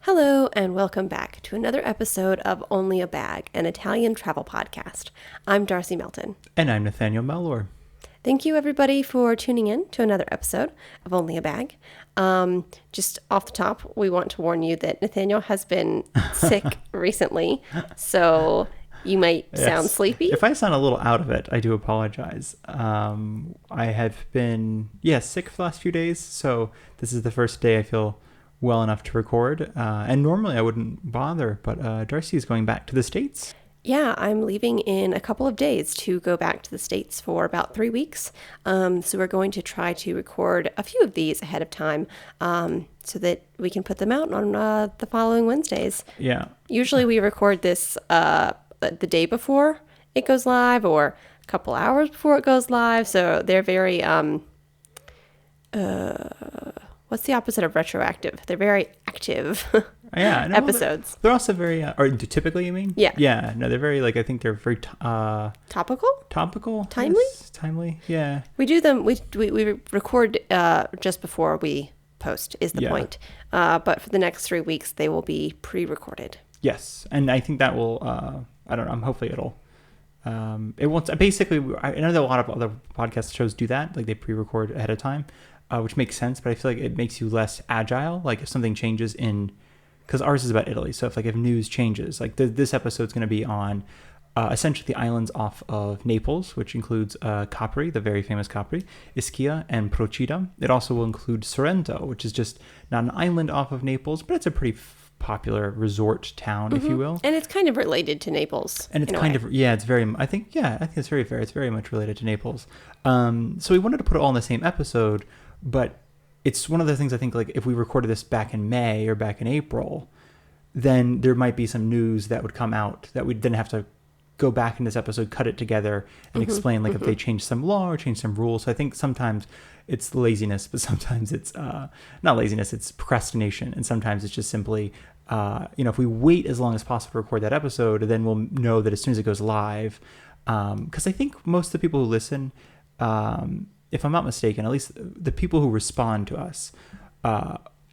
Hello, and welcome back to another episode of Only a Bag, an Italian travel podcast. I'm Darcy Melton. And I'm Nathaniel Mellor. Thank you, everybody, for tuning in to another episode of Only a Bag. Just off the top, we want to warn you that Nathaniel has been sick recently, so you might sound sleepy. If I sound a little out of it, I do apologize. I have been, sick for the last few days, so this is the first day I feel well enough to record. And normally I wouldn't bother, but Darcy is going back to the States. Yeah, I'm leaving in a couple of days to go back to the States for about 3 weeks. So we're going to try to record a few of these ahead of time so that we can put them out on the following Wednesdays. Yeah. Usually we record this the day before it goes live or a couple hours before it goes live. So they're very, what's the opposite of retroactive? They're very active. Yeah, no, episodes. They're also very, or typically, you mean? Yeah. Yeah, no, they're very, I think they're very topical? Topical? Timely? Yes, timely, yeah. We do them, we record just before we post is the point. But for the next 3 weeks, they will be pre-recorded. Yes, and I think that will, I don't know, hopefully it'll, it won't, basically, I know that a lot of other podcast shows do that, like they pre-record ahead of time, which makes sense, but I feel like it makes you less agile, like if something changes because ours is about Italy. So if news changes, like this episode's going to be on essentially the islands off of Naples, which includes Capri, the very famous Capri, Ischia, and Procida. It also will include Sorrento, which is just not an island off of Naples, but it's a pretty popular resort town, if you will. And it's kind of related to Naples. And it's kind of, it's very, I think it's very fair. It's very much related to Naples. So we wanted to put it all in the same episode, but it's one of the things I think, like if we recorded this back in May or back in April, then there might be some news that would come out that we'd then have to go back in this episode, cut it together and explain if they changed some law or changed some rules. So I think sometimes it's laziness, but sometimes it's not laziness, it's procrastination. And sometimes it's just simply, if we wait as long as possible to record that episode, then we'll know that as soon as it goes live, because I think most of the people who listen, if I'm not mistaken, at least the people who respond to us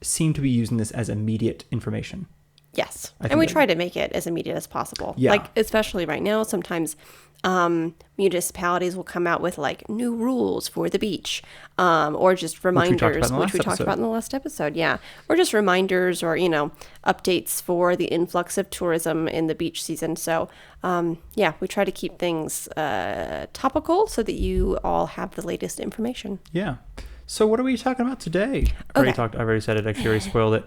seem to be using this as immediate information. Yes. And we try to make it as immediate as possible. Yeah. Like, especially right now, sometimes municipalities will come out with new rules for the beach, or just reminders, which we talked about in the last episode. Yeah. Or just reminders or, updates for the influx of tourism in the beach season. So, we try to keep things topical so that you all have the latest information. Yeah. So what are we talking about today? I've already said it. Actually, already spoiled it.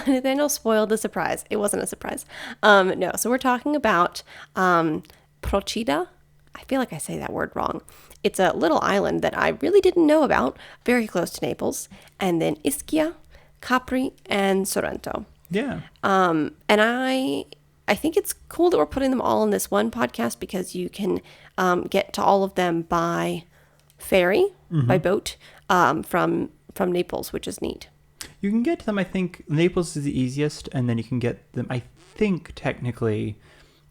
Nathaniel spoiled the surprise. It wasn't a surprise. No, so we're talking about Procida. I feel like I say that word wrong. It's a little island that I really didn't know about, very close to Naples. And then Ischia, Capri, and Sorrento. Yeah. And I think it's cool that we're putting them all in this one podcast because you can get to all of them by ferry, by boat, from Naples, which is neat. You can get to them, I think, Naples is the easiest, and then you can get them, I think, technically,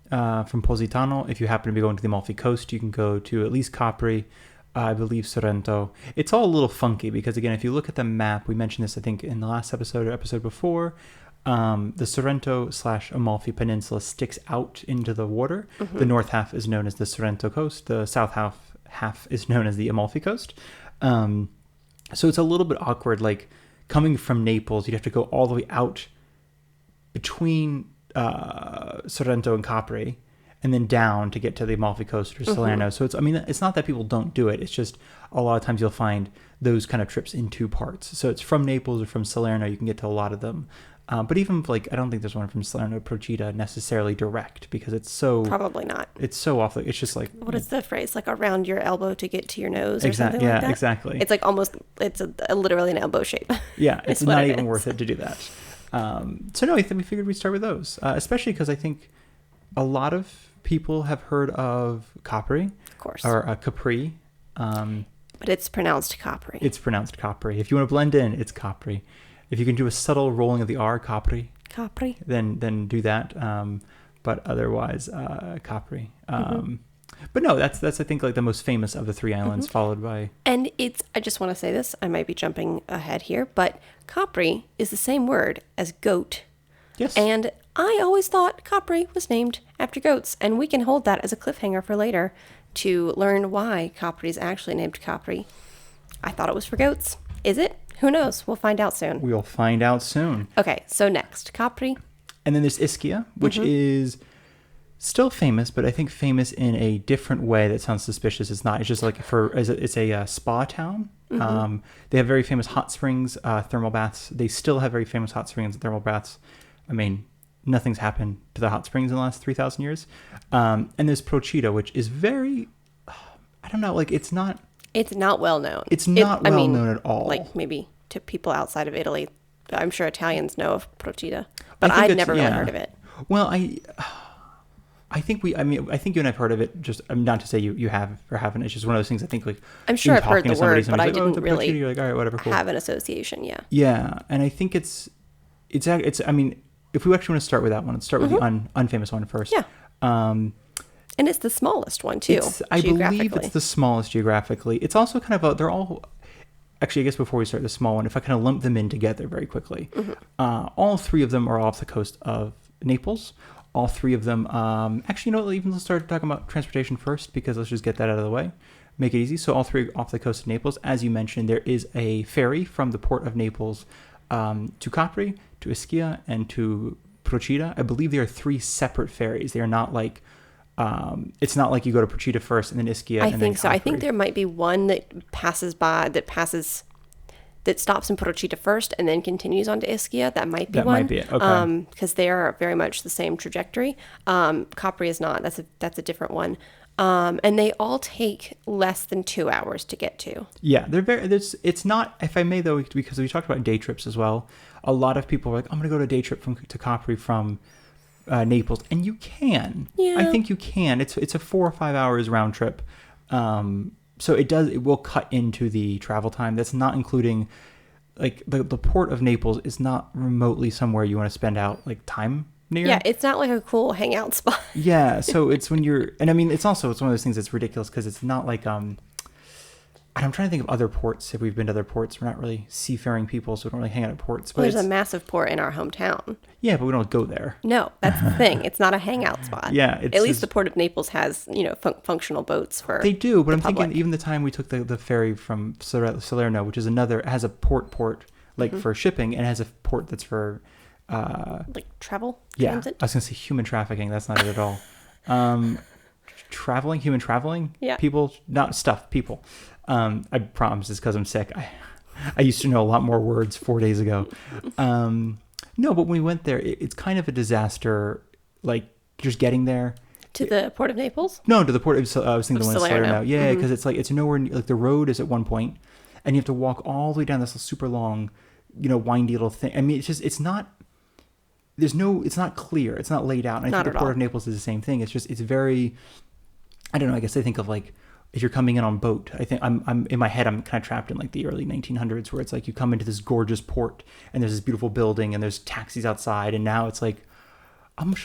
from Positano. If you happen to be going to the Amalfi Coast, you can go to at least Capri, I believe Sorrento. It's all a little funky because, again, if you look at the map, we mentioned this, I think, in the last episode or episode before, the Sorrento/Amalfi Peninsula sticks out into the water. Mm-hmm. The north half is known as the Sorrento Coast. The south half is known as the Amalfi Coast. So it's a little bit awkward, coming from Naples, you'd have to go all the way out between Sorrento and Capri, and then down to get to the Amalfi Coast or Salerno. So it's not that people don't do it. It's just a lot of times you'll find those kind of trips in two parts. So it's from Naples or from Salerno, you can get to a lot of them. But even I don't think there's one from Salerno Procida necessarily direct because it's so... Probably not. It's so off. It's just What is the phrase? Around your elbow to get to your nose or something like that? Yeah, exactly. It's it's literally an elbow shape. Yeah, it's not even worth it to do that. So no, we figured we'd start with those, especially because I think a lot of people have heard of Capri. Of course. Or Capri. But it's pronounced Capri. It's pronounced Capri. If you want to blend in, it's Capri. If you can do a subtle rolling of the R, Capri, Capri, then do that. But otherwise, Capri. But no, that's I think like the most famous of the three islands, followed by. And I just want to say this. I might be jumping ahead here, but Capri is the same word as goat. Yes. And I always thought Capri was named after goats, and we can hold that as a cliffhanger for later to learn why Capri is actually named Capri. I thought it was for goats. Is it? Who knows? We'll find out soon. We'll find out soon. Okay, so next, Capri. And then there's Ischia, which is still famous, but I think famous in a different way that sounds suspicious. It's not. It's just like it's a spa town. They have very famous hot springs, thermal baths. They still have very famous hot springs and thermal baths. I mean, nothing's happened to the hot springs in the last 3,000 years. And there's Procida, which is very, I don't know, like it's not well known. It's not well known at all. Like maybe to people outside of Italy. I'm sure Italians know of Procida, but I'd never really heard of it. Well, I think you and I've heard of it. Just not to say you have or haven't. It's just one of those things. I think like I'm sure I've heard the word, but I didn't really Procida, you're like, all right, whatever, cool. have an association. Yeah. Yeah, and I think it's. I mean, if we actually want to start with that one, let's start with the unfamous one first. Yeah. And it's the smallest one too. I believe it's the smallest geographically. It's also kind of they're all. Actually, I guess before we start the small one, if I kind of lump them in together very quickly, all three of them are off the coast of Naples. All three of them, actually, you know what, even let's start talking about transportation first, because let's just get that out of the way. Make it easy. So all three off the coast of Naples. As you mentioned, there is a ferry from the port of Naples to Capri, to Ischia, and to Procida. I believe there are three separate ferries. They are not like... it's not like you go to Procida first and then Ischia. I think so. Capri. I think there might be one that stops in Procida first and then continues on to Ischia. That might be one. That might be it. Okay. Because they are very much the same trajectory. Capri is not. That's a different one. And they all take less than 2 hours to get to. Yeah, they're very. It's not. If I may though, because we talked about day trips as well. A lot of people are like, I'm going to go to a day trip to Capri from. Naples, and you can. Yeah. I think you can. It's a 4 or 5 hours round trip, so it will cut into the travel time. That's not including like the port of Naples is not remotely somewhere you want to spend out like time near. Yeah, it's not like a cool hangout spot. Yeah, so it's when you're, and I mean it's one of those things that's ridiculous because it's not like I'm trying to think of other ports. If we've been to other ports, we're not really seafaring people, so we don't really hang out at ports. But there's a massive port in our hometown. Yeah, but we don't go there. No, that's the thing. It's not a hangout spot. Yeah. At least the port of Naples has, functional boats for They do, but I'm thinking even the time we took the ferry from Salerno, which is has a port like for shipping, and has a port that's for... like travel? Yeah, transit? I was going to say human trafficking. That's not it at all. Human traveling? Yeah. People, not stuff, people. I promise it's because I'm sick. I used to know a lot more words 4 days ago. No, but when we went there, it's kind of a disaster, like just getting there. To the port of Naples? No, to the port of, I was thinking the one in Salerno. Yeah, because it's like, it's nowhere, like the road is at one point, and you have to walk all the way down this super long, windy little thing. I mean, it's not clear. It's not laid out. And I think the port of Naples is the same thing. It's very, I don't know, I guess I think of like, if you're coming in on boat, I think I'm in my head, I'm kind of trapped in like the early 1900s where it's like you come into this gorgeous port and there's this beautiful building and there's taxis outside. And now it's like,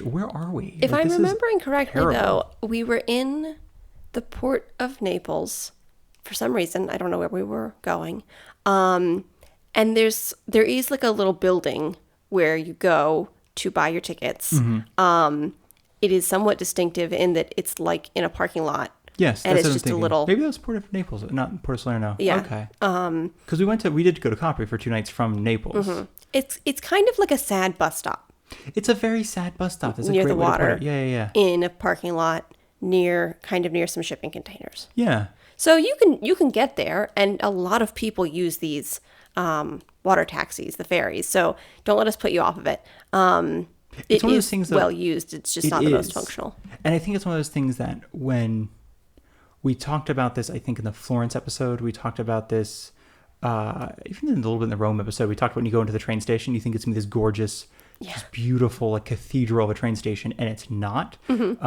where are we? If I'm remembering correctly, though, we were in the port of Naples for some reason. I don't know where we were going. And there is like a little building where you go to buy your tickets. Mm-hmm. It is somewhat distinctive in that it's like in a parking lot. Yes, and it's just a little. Maybe that was Port of Naples, not Port of Salerno. Yeah. Okay. Because we did go to Capri for 2 nights from Naples. Mm-hmm. It's kind of like a sad bus stop. It's a very sad bus stop. It's near a great the water. Yeah. In a parking lot near some shipping containers. Yeah. So you can get there, and a lot of people use these water taxis, the ferries. So don't let us put you off of it. It's one of those things that well used. It's just not the most functional. And I think it's one of those things that when we talked about this, I think in the Florence episode, we talked about this, even in a little bit in the Rome episode, we talked about when you go into the train station, you think it's going to be this gorgeous, just beautiful, like cathedral of a train station, and it's not. Mm-hmm.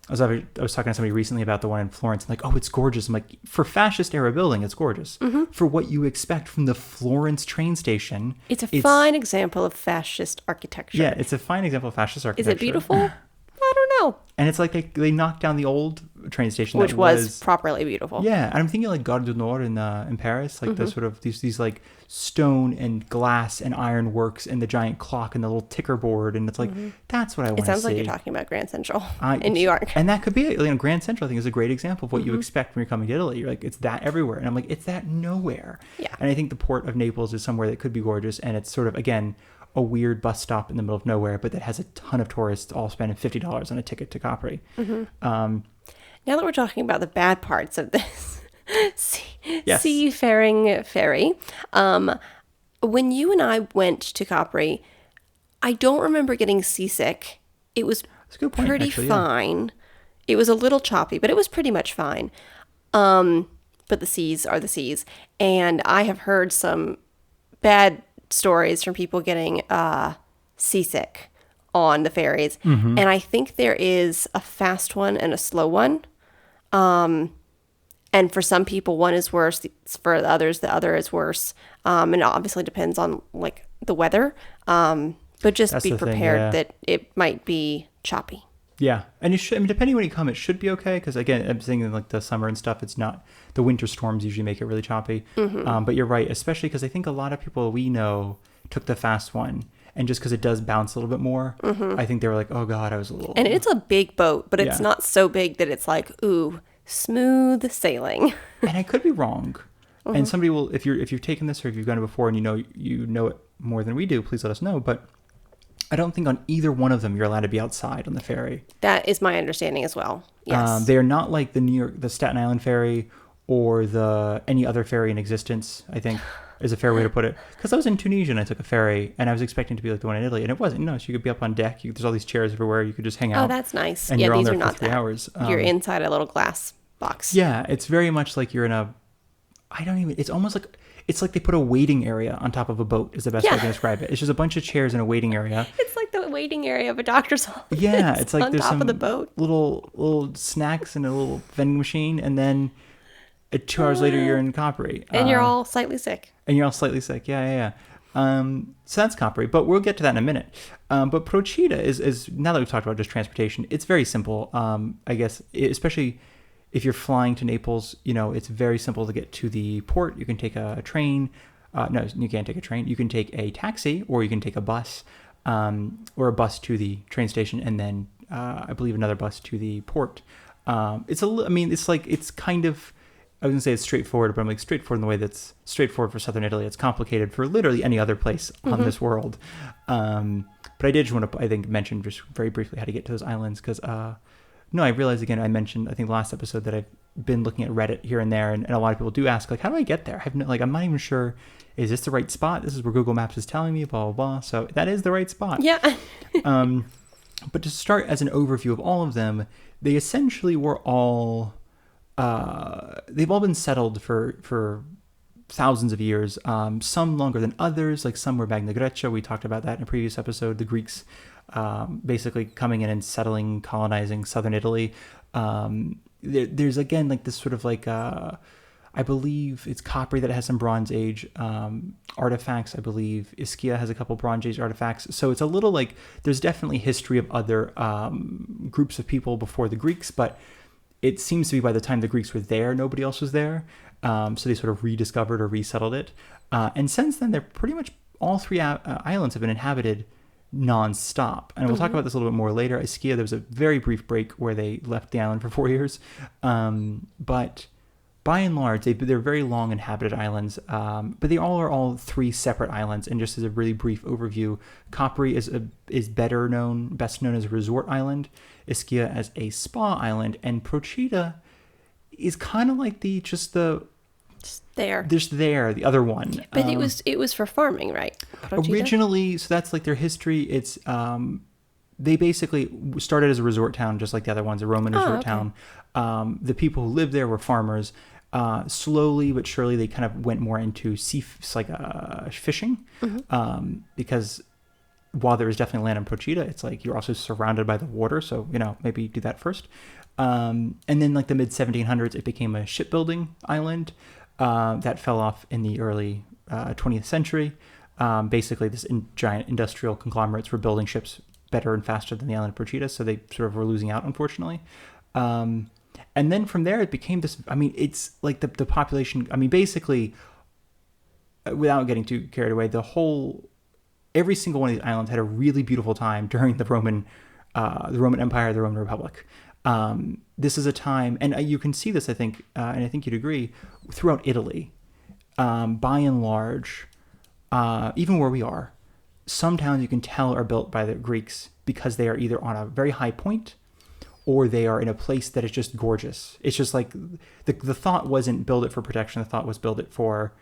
I was talking to somebody recently about the one in Florence, and like, oh, it's gorgeous. I'm like, for fascist era building, it's gorgeous. Mm-hmm. For what you expect from the Florence train station, it's a fine example of fascist architecture. Yeah, it's a fine example of fascist architecture. Is it beautiful? I don't know. And it's like they knocked down the old train station, which was properly beautiful. Yeah, and I'm thinking like Gare du Nord in Paris, like the sort of these like stone and glass and iron works and the giant clock and the little ticker board, and it's like that's what I want to see. It sounds like you're talking about Grand Central in New York, and that could be it. Grand Central, I think, is a great example of what you expect when you're coming to Italy. You're like, it's that everywhere, and I'm like, it's that nowhere. Yeah, and I think the port of Naples is somewhere that could be gorgeous, and it's sort of again a weird bus stop in the middle of nowhere, but that has a ton of tourists all spending $50 on a ticket to Capri. Now that we're talking about the bad parts of this seafaring ferry, when you and I went to Capri, I don't remember getting seasick. It was pretty fine. Yeah. It was a little choppy, but it was pretty much fine. But the seas are the seas. And I have heard some bad stories from people getting seasick on the ferries. And I think there is a fast one and a slow one. And for some people, one is worse. For others, the other is worse. And it obviously depends on like the weather. But just be prepared that it might be choppy. Yeah, and depending when you come, it should be okay. Because again, I'm saying like the summer and stuff, it's not. The winter storms usually make it really choppy. But you're right, especially because I think a lot of people we know took the fast one, and just because it does bounce a little bit more, I think they were like, "Oh God, I was a little." And it's a big boat, but it's not so big that it's like, ooh, smooth sailing. And I could be wrong. And somebody will, if you've taken this or if you've done it before and you know it more than we do, please let us know. But I don't think on either one of them you're allowed to be outside on the ferry. That is my understanding as well. Yes. They are not like the Staten Island ferry or any other ferry in existence, I think is a fair way to put it. Because I was in Tunisia and I took a ferry and I was expecting to be like the one in Italy, and it wasn't. No, so you could be up on deck. There's all these chairs everywhere. You could just hang out. Oh, that's nice. And you're on there for 3 hours. You're inside a little glass box. Yeah, it's very much like you're in a. It's almost like. It's like they put a waiting area on top of a boat is the best way to describe it. It's just a bunch of chairs in a waiting area. It's like the waiting area of a doctor's office. Yeah, it's like on there's top some of the boat. Little snacks and a little vending machine, and then 2 hours later you're in Capri. And you're all slightly sick. Yeah. So that's Capri, but we'll get to that in a minute. But Procida is now that we've talked about just transportation, it's very simple. I guess, especially if you're flying to Naples, it's very simple to get to the port. You can take a train. No, you can't take a train. You can take a taxi, or you can take a bus, or a bus to the train station, and then I believe another bus to the port. It's kind of. I was gonna say it's straightforward, but I'm like straightforward in the way that's straightforward for Southern Italy. It's complicated for literally any other place on this world. But I did just want to, I think, mention just very briefly how to get to those islands because. No, I realized again, I mentioned, I think last episode that I've been looking at Reddit here and there, and a lot of people do ask, like, how do I get there? I'm not even sure, is this the right spot? This is where Google Maps is telling me, blah, blah, blah. So that is the right spot. Yeah. But to start as an overview of all of them, they essentially were all, they've all been settled for thousands of years, some longer than others, like some were Magna Grecia. We talked about that in a previous episode, the Greeks basically coming in and settling, colonizing southern Italy. There's again like this sort of like I believe it's Capri that has some Bronze Age artifacts. I believe Ischia has a couple Bronze Age artifacts. So it's a little like there's definitely history of other groups of people before the Greeks, but it seems to be by the time the Greeks were there, nobody else was there. So they sort of rediscovered or resettled it. And since then, they're pretty much all three islands have been inhabited non-stop. And we'll talk about this a little bit more later. Ischia, there was a very brief break where they left the island for 4 years. But by and large, they're very long inhabited islands. But they all are all three separate islands. And just as a really brief overview, Capri is best known as a resort island, Ischia as a spa island, and Procida is kind of like the other one. But it was for farming, right? Procida? Originally, so that's like their history. It's they basically started as a resort town, just like the other ones, a Roman resort town. The people who lived there were farmers. Slowly but surely, they kind of went more into fishing, because while there is definitely land in Procida, it's like you're also surrounded by the water, so maybe do that first. And then like the mid 1700s, it became a shipbuilding island that fell off in the early 20th century. Basically, this giant industrial conglomerates were building ships better and faster than the island of Procida, so they sort of were losing out, unfortunately. And then from there, it became this. I mean, it's like the population. I mean, basically, without getting too carried away, every single one of these islands had a really beautiful time during the Roman Empire, the Roman Republic. This is a time, and you can see this, I think, and I think you'd agree, throughout Italy. By and large, even where we are, some towns you can tell are built by the Greeks because they are either on a very high point or they are in a place that is just gorgeous. It's just like the thought wasn't build it for protection. The thought was build it for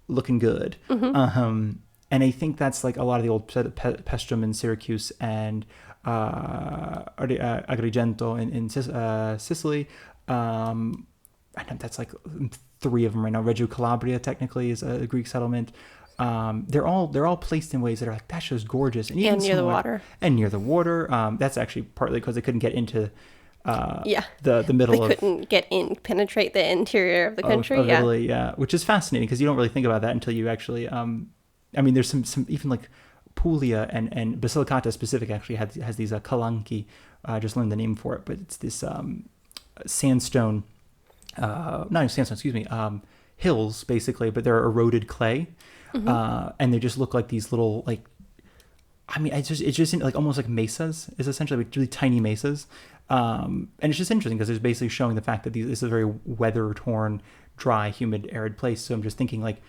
looking good. And I think that's like a lot of the old Pestrum in Syracuse and Agrigento in Sicily. I know that's like 3 of them right now. Reggio Calabria technically is a Greek settlement. They're all placed in ways that are like, that's just gorgeous. And near the water. And near the water. That's actually partly because they couldn't get into the middle they couldn't penetrate the interior of the country. Of Italy, yeah. Which is fascinating because you don't really think about that until you actually, I mean, there's some even like Puglia and Basilicata specific actually has these calanchi. I just learned the name for it, but it's this sandstone, not even sandstone, excuse me, hills basically, but they're eroded clay. And they just look like these little, like, I mean, it's just like almost like mesas. It's essentially like really tiny mesas. And it's just interesting because it's basically showing the fact that this is a very weather-torn, dry, humid, arid place. So I'm just thinking like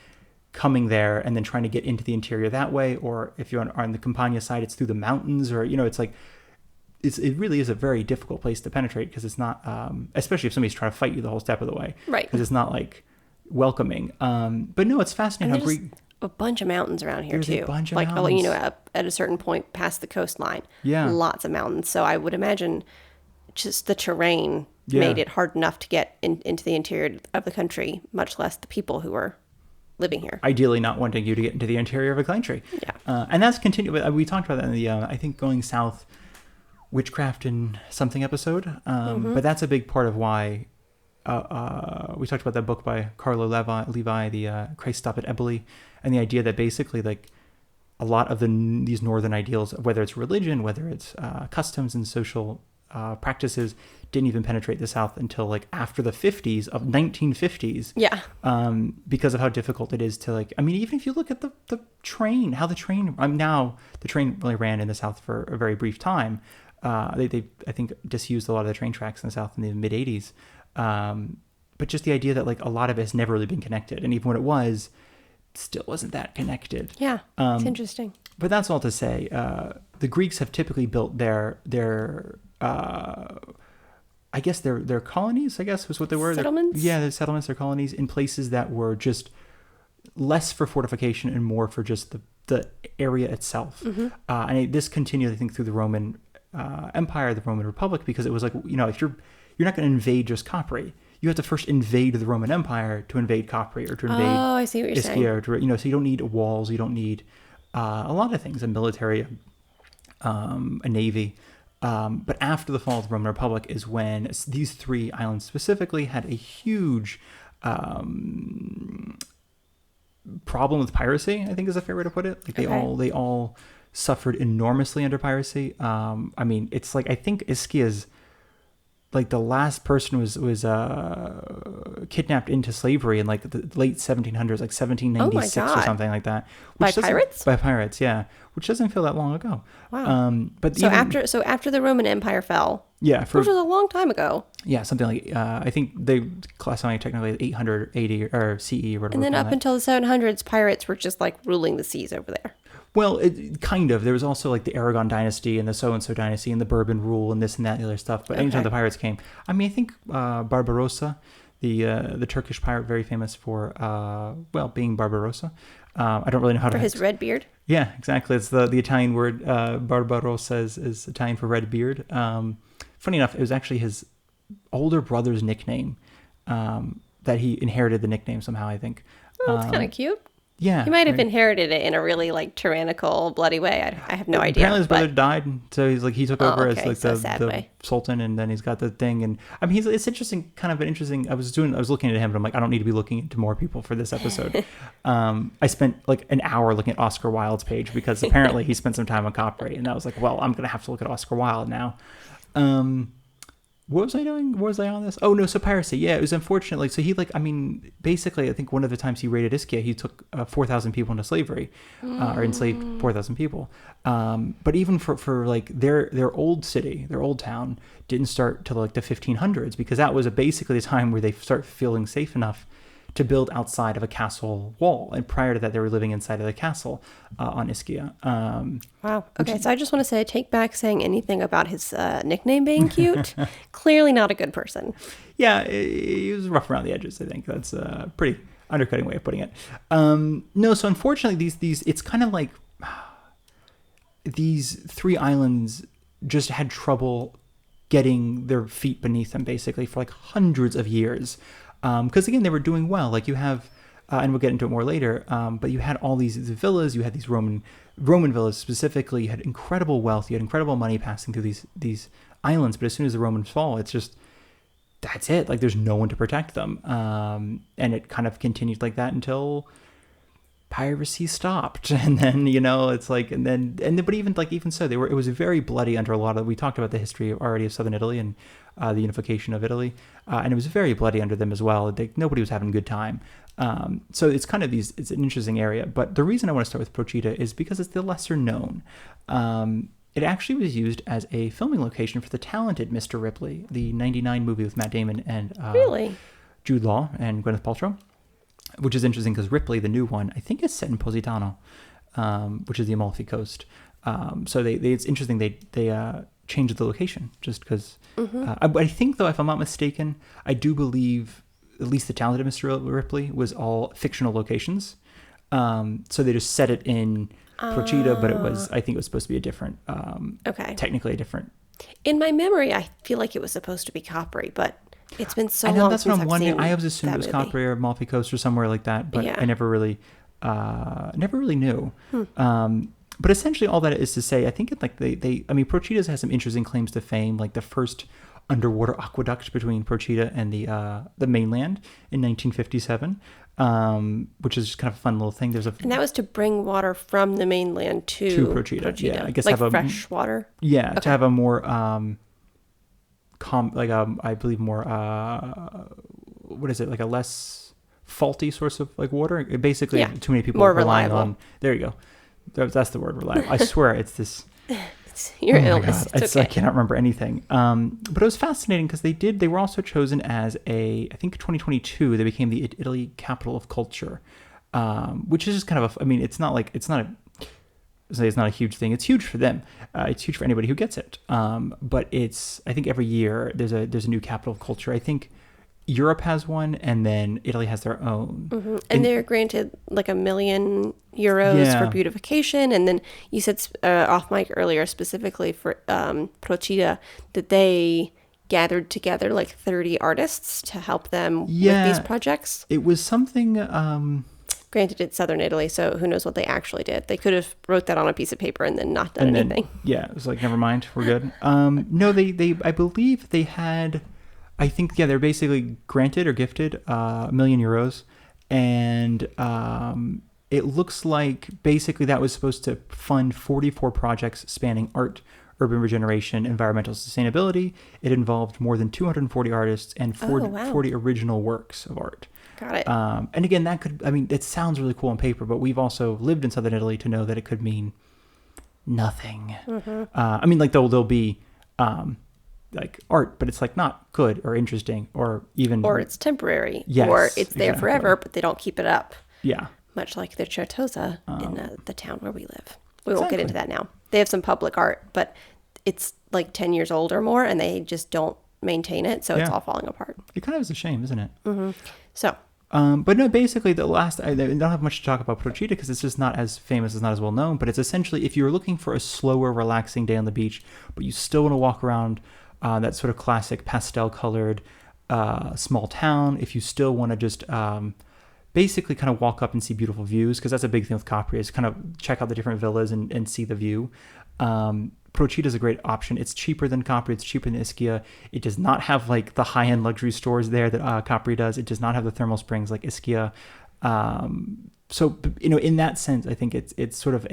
coming there and then trying to get into the interior that way, or if you're on the Campania side, it's through the mountains, or, you know, it's like, it really is a very difficult place to penetrate because it's not, especially if somebody's trying to fight you the whole step of the way. Right. Because it's not like welcoming. But no, it's fascinating how Greek... a bunch of mountains around here. There's too. A bunch of mountains. Like, you know, up at a certain point past the coastline. Yeah. Lots of mountains. So I would imagine just the terrain made it hard enough to get into the interior of the country, much less the people who are living here. Ideally not wanting you to get into the interior of a country. Yeah. And that's continued. We talked about that in the, I think, Going South Witchcraft and something episode. But that's a big part of why we talked about that book by Carlo Levi, the Christ Stop at Eboli, and the idea that basically like a lot of these northern ideals, whether it's religion, whether it's customs and social practices, didn't even penetrate the South until like after the 1950s. Yeah. Because of how difficult it is to like, I mean, even if you look at the train, how the train, now the train really ran in the South for a very brief time. They I think disused a lot of the train tracks in the South in the mid 80s. But just the idea that like a lot of it has never really been connected. And even when it was, still wasn't that connected. Yeah, it's interesting. But that's all to say, the Greeks have typically built their I guess their colonies, I guess was what they were. Settlements? Their settlements, their colonies in places that were just less for fortification and more for just the area itself. And this continued, I think, through the Roman Empire, the Roman Republic, because it was like, you know, if you're not going to invade just Capri. You have to first invade the Roman Empire to invade Capri or to invade I see what you're Ischia, saying. or to, you know, so you don't need walls, you don't need a lot of things, a military, a navy. But after the fall of the Roman Republic is when these 3 islands specifically had a huge problem with piracy, I think is a fair way to put it. Like they all suffered enormously under piracy. I mean, it's like, I think Ischia's like the last person was kidnapped into slavery in like the late 1700s, like 1796 or something like that. By pirates? By pirates, yeah. Which doesn't feel that long ago. Wow. But after the Roman Empire fell, which was a long time ago. Yeah, something like I think they classify it technically 880 or CE or whatever. And then up until the 700s, pirates were just like ruling the seas over there. Well, kind of. There was also like the Aragon dynasty and the so-and-so dynasty and the Bourbon rule and this and that and the other stuff. But anytime the pirates came, I mean, I think Barbarossa, the Turkish pirate, very famous for, being Barbarossa. I don't really know how to... For his red beard? Yeah, exactly. It's the Italian word, Barbarossa is Italian for red beard. Funny enough, it was actually his older brother's nickname that he inherited the nickname somehow, I think. Oh, that's kind of cute. Yeah. He might have inherited it in a really like tyrannical, bloody way. I have no idea. Apparently his brother died, so he's like he took over as like the sultan, and then he's got the thing. And I mean, it's interesting, kind of an interesting. I was looking at him, but I'm like, I don't need to be looking into more people for this episode. I spent like an hour looking at Oscar Wilde's page because apparently he spent some time on Capri, and I was like, well, I'm gonna have to look at Oscar Wilde now. What was I doing? What was I on this? Oh no, so piracy. Yeah, it was unfortunate. Like, so he like, I mean, basically, I think one of the times he raided Ischia, he took 4,000 people into slavery, or enslaved 4,000 people. But even for like their old city, their old town, didn't start till like the 1500s, because that was basically the time where they start feeling safe enough to build outside of a castle wall. And prior to that, they were living inside of the castle on Ischia. Wow. Okay, so I just want to say, I take back saying anything about his nickname being cute. Clearly not a good person. Yeah, he was rough around the edges, I think. That's a pretty undercutting way of putting it. No, so unfortunately, these it's kind of like these three islands just had trouble getting their feet beneath them, basically, for like hundreds of years. Because again, they were doing well. Like you have, and we'll get into it more later. But you had all these villas. You had these Roman villas specifically. You had incredible wealth. You had incredible money passing through these islands. But as soon as the Romans fall, it's just that's it. Like there's no one to protect them. And it kind of continued like that until piracy stopped. And then it's like but even so, it was very bloody under a lot of. We talked about the history already of southern Italy and the unification of Italy, and it was very bloody under them as well. Nobody was having a good time. So it's kind of it's an interesting area. But the reason I want to start with Procida is because it's the lesser known. It actually was used as a filming location for The Talented Mr. Ripley, the '99 movie with Matt Damon and Really? Jude Law and Gwyneth Paltrow, which is interesting because Ripley, the new one, I think is set in Positano, which is the Amalfi Coast. So it's interesting they changed the location just because. I think, though, if I'm not mistaken, I do believe at least The Talented Mr. Ripley was all fictional locations. So they just set it in Procida, but I think it was supposed to be a different, technically a different. In my memory, I feel like it was supposed to be Capri, but it's been so I know, long that's since what I'm I've wondering. seen I always assumed it was movie. Capri or Amalfi Coast or somewhere like that, but I never really knew. But essentially, all that is to say, I think Procida has some interesting claims to fame, like the first underwater aqueduct between Procida and the mainland in 1957, which is just kind of a fun little thing. And that was to bring water from the mainland to Procida. Yeah, I guess like fresh water. Yeah, okay. To have a more I believe more what is it, like a less faulty source of like water. Basically, too many people more relying reliable. on. There you go. That's the word, reliable. I swear it's this. It's your illness. It's okay. I cannot remember anything. But it was fascinating because they were also chosen as I think 2022 they became the Italy capital of culture, which is just kind of it's not a huge thing. It's huge for them. It's huge for anybody who gets it. But I think every year there's a new capital of culture. I think Europe has one, and then Italy has their own. Mm-hmm. And they're granted like €1 million for beautification. And then you said off mic earlier, specifically for Procida, that they gathered together like 30 artists to help them with these projects. It was something... Granted, it's southern Italy, so who knows what they actually did. They could have wrote that on a piece of paper and then not done anything. It was like, never mind, we're good. No, I believe they had... I think, they're basically granted or gifted €1 million. And it looks like basically that was supposed to fund 44 projects spanning art, urban regeneration, environmental sustainability. It involved more than 240 artists and 40 original works of art. Got it. And again, it sounds really cool on paper, but we've also lived in southern Italy to know that it could mean nothing. Mm-hmm. There'll be... like art, but it's like not good or interesting or it's temporary, yes, or it's there forever, but they don't keep it up. Yeah, much like the Certosa in the town where we live. We won't get into that now. They have some public art, but it's like 10 years old or more, and they just don't maintain it, so it's all falling apart. It kind of is a shame, isn't it? Mm-hmm. So. But no, basically I don't have much to talk about Procida because it's just not as famous, it's not as well known, but it's essentially if you're looking for a slower, relaxing day on the beach, but you still want to walk around that sort of classic pastel-colored small town. If you still want to just basically kind of walk up and see beautiful views, because that's a big thing with Capri, is kind of check out the different villas and see the view. Procida is a great option. It's cheaper than Capri. It's cheaper than Ischia. It does not have like the high-end luxury stores there that Capri does. It does not have the thermal springs like Ischia. So in that sense, I think it's sort of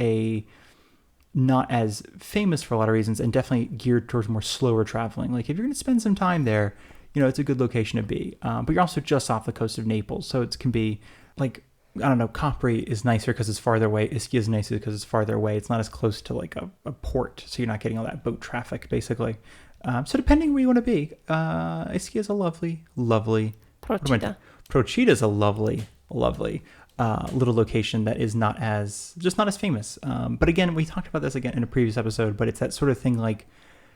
not as famous for a lot of reasons, and definitely geared towards more slower traveling. Like if you're going to spend some time there, it's a good location to be. But you're also just off the coast of Naples, so it can be like, I don't know, Capri is nicer because it's farther away. Ischia is nicer because it's farther away. It's not as close to like a port, so you're not getting all that boat traffic, basically. So depending where you want to be, Ischia is a lovely Procida. Procida is a lovely little location that is not as famous. But again, we talked about this again in a previous episode, but it's that sort of thing like,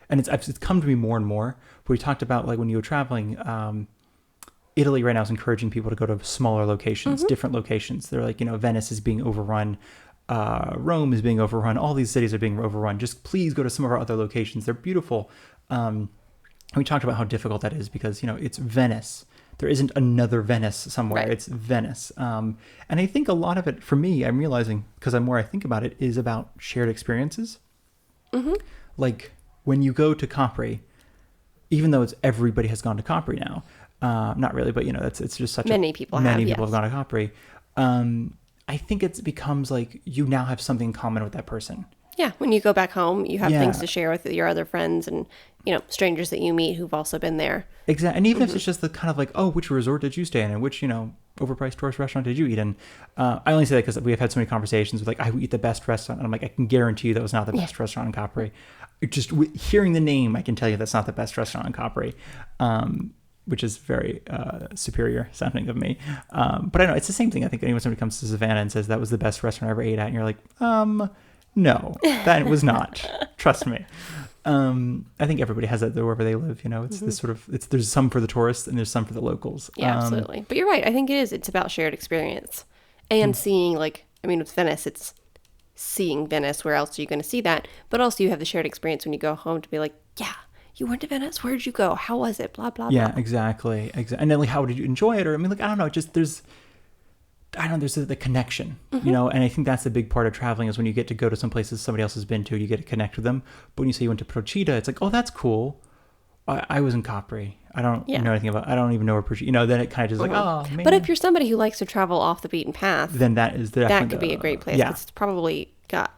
and it's come to me more and more. But we talked about like when you were traveling, Italy right now is encouraging people to go to smaller locations, different locations. They're like, Venice is being overrun. Rome is being overrun. All these cities are being overrun. Just please go to some of our other locations. They're beautiful. We talked about how difficult that is because, it's Venice. There isn't another Venice somewhere. Right. It's Venice. And I think a lot of it, for me, I'm realizing, because the more I think about it, is about shared experiences. Mm-hmm. Like when you go to Capri, even though everybody has gone to Capri now, not really, but it's just such many people have gone to Capri. I think it becomes like you now have something in common with that person. Yeah, when you go back home, you have things to share with your other friends and strangers that you meet who've also been there. Exactly, and even if it's just the kind of like, oh, which resort did you stay in, and which overpriced tourist restaurant did you eat in? I only say that because we have had so many conversations with like, I eat the best restaurant, and I'm like, I can guarantee you that was not the best restaurant in Capri. Just hearing the name, I can tell you that's not the best restaurant in Capri. Which is very superior sounding of me. But I know it's the same thing. I think when somebody comes to Savannah and says that was the best restaurant I ever ate at, and you're like, no, that was not. Trust me. I think everybody has that wherever they live. It's this sort of, there's some for the tourists and there's some for the locals. Yeah, absolutely. But you're right. I think it is. It's about shared experience and seeing with Venice, it's seeing Venice. Where else are you going to see that? But also you have the shared experience when you go home to be like, yeah, you went to Venice. Where did you go? How was it? Blah, blah, blah. Yeah, exactly. And then how did you enjoy it? Or, I don't know, there's the connection, and I think that's a big part of traveling is when you get to go to some places somebody else has been to, you get to connect with them. But when you say you went to Procida, it's like, oh, that's cool. I was in Capri. I don't know anything about, I don't even know where Procida, then it kind of just like, oh, man. But if you're somebody who likes to travel off the beaten path, then that could be a great place. Yeah. It's probably got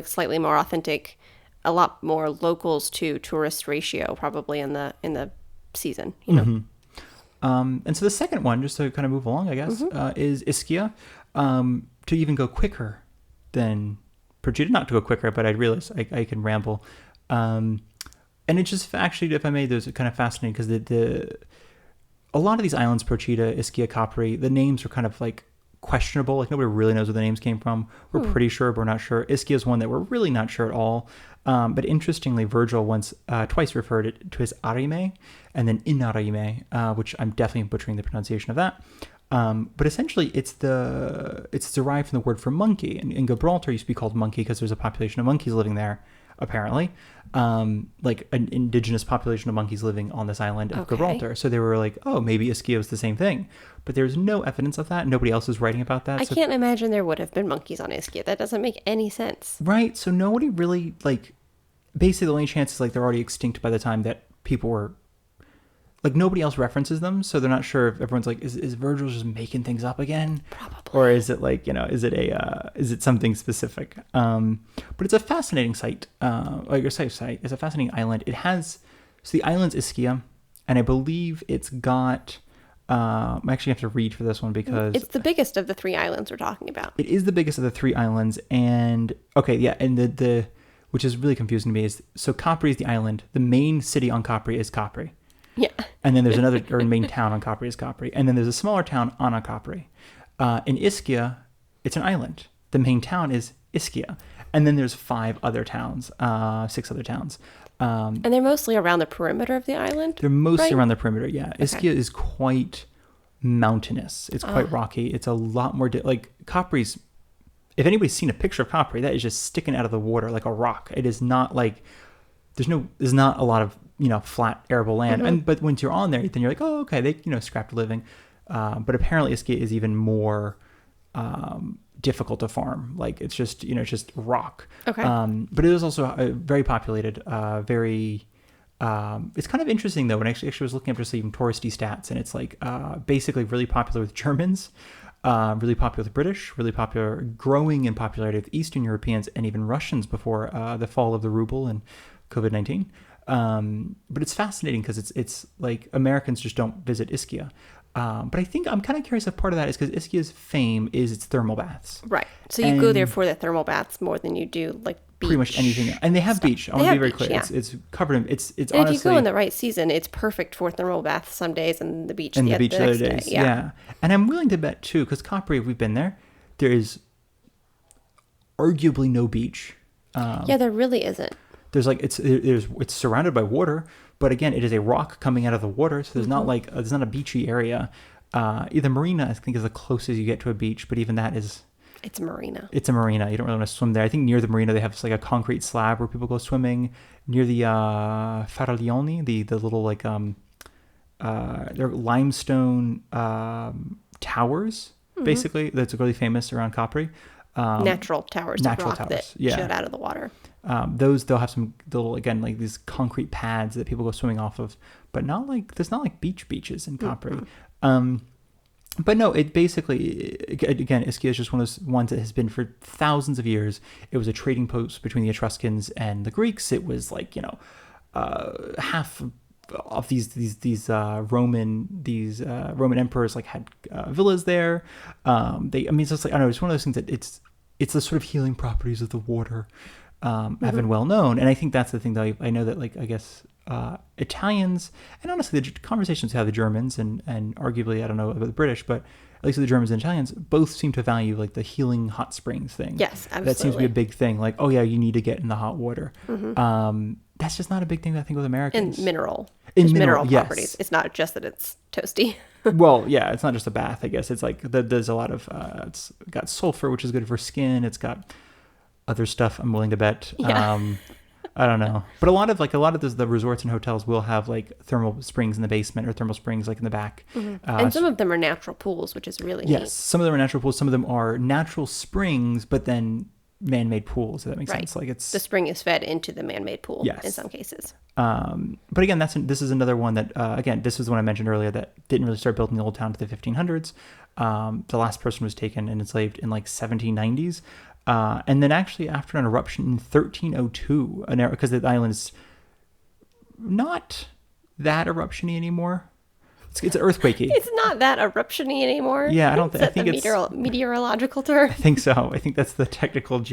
slightly more authentic, a lot more locals to tourist ratio probably in the season, And so the second one, just to kind of move along, I guess, is Ischia. To even go quicker than Procida, not to go quicker, but I realize I can ramble. And it's just actually, if I may, there's kind of fascinating because a lot of these islands, Procida, Ischia, Capri, the names are kind of like questionable. Like nobody really knows where the names came from. We're pretty sure, but we're not sure. Ischia is one that we're really not sure at all. But interestingly, Virgil twice referred it to as Arime and then Inarime, which I'm definitely butchering the pronunciation of that. But essentially, it's derived from the word for monkey. And in Gibraltar, it used to be called monkey because there's a population of monkeys living there, apparently. Like an indigenous population of monkeys living on this island of Gibraltar. So they were like, oh, maybe Ischia was the same thing. But there's no evidence of that. Nobody else is writing about that. I can't imagine there would have been monkeys on Ischia. That doesn't make any sense. Right. So nobody really, basically the only chance is they're already extinct by the time that people were, nobody else references them. So they're not sure if everyone's like, is Virgil just making things up again? Probably. Or is it is it something specific? But it's a fascinating site. It's a fascinating island. It has, so the island's Ischia, and I believe it's got, I actually have to read for this one because it's the biggest of the three islands we're talking about. It is the biggest of the three islands, and and the which is really confusing to me is, so Capri is the island. The main city on Capri is Capri. Yeah. And then there's another, or main town on Capri is Capri, and then there's a smaller town on Capri. In Ischia, it's an island. The main town is Ischia, and then there's 6 other towns. And they're mostly around the perimeter of the island? They're mostly around the perimeter, yeah. Okay. Ischia is quite mountainous. It's quite rocky. It's a lot more, Capri's, if anybody's seen a picture of Capri, that is just sticking out of the water like a rock. It is not there's not a lot of, flat arable land. But once you're on there, then you're like, oh, okay, they, scrapped a living. But apparently Ischia is even more difficult to farm. It's just, it's just rock. Okay. But it is also very populated, it's kind of interesting though. When I actually was looking up just even touristy stats, and it's basically really popular with Germans. really popular with the British, really popular, growing in popularity with Eastern Europeans and even Russians before the fall of the ruble and COVID-19. But it's fascinating because it's like Americans just don't visit Ischia. But I think I'm kind of curious if part of that is because Ischia's fame is its thermal baths. Right. So you go there for the thermal baths more than you do like beach. Pretty much anything. And they have beach. I want to be very clear. Yeah. It's covered in, it's and honestly. If you go in the right season, it's perfect for thermal baths some days and the beach and the beach next other day. days. Yeah. And I'm willing to bet too, because Capri, if we've been there, there is arguably no beach. There really isn't. There's like it's surrounded by water, but again, it is a rock coming out of the water, so there's not like there's not a beachy area. Either marina, I think, is the closest you get to a beach, but even that is it's a marina. It's a marina. You don't really want to swim there. I think near the marina they have like a concrete slab where people go swimming. Near the Faraglioni, the little like they're limestone towers basically that's really famous around Capri. Natural towers that shoot out of the water. They'll have some little, again, like these concrete pads that people go swimming off of, but there's not like beaches in Capri. But no, it basically, again, Ischia is just one of those ones that has been for thousands of years. It was a trading post between the Etruscans and the Greeks. It was like, half of these Roman emperors like had villas there. It's just like, I don't know, it's one of those things that it's the sort of healing properties of the water have been well known. And I think that's the thing that I know that, like, I guess Italians, and honestly the conversations we have the Germans and arguably, I don't know about the British, but at least the Germans and Italians both seem to value like the healing hot springs thing. Yes, absolutely. That seems to be a big thing. Like, oh yeah, you need to get in the hot water. That's just not a big thing, I think, with Americans. And mineral Yes. properties. It's not just that it's toasty. Well, yeah, it's not just a bath, I guess. It's like there's a lot of it's got sulfur, which is good for skin. It's got other stuff, I'm willing to bet. Yeah. I don't know, but a lot of the resorts and hotels will have like thermal springs in the basement or thermal springs like in the back. And some of them are natural pools, which is really neat. Yes, some of them are natural pools. Some of them are natural springs, but then man-made pools. If that makes sense. Like it's the spring is fed into the man-made pool. Yes. In some cases. But again, this is another one that again, this was the one I mentioned earlier that didn't really start building the old town to the 1500s. The last person was taken and enslaved in like 1790s. And then actually after an eruption in 1302, because the island is not that eruption-y anymore. It's earthquakey. It's not that eruption-y anymore. Yeah, I don't think. I think it's meteorological term. I think so. I think that's the technical,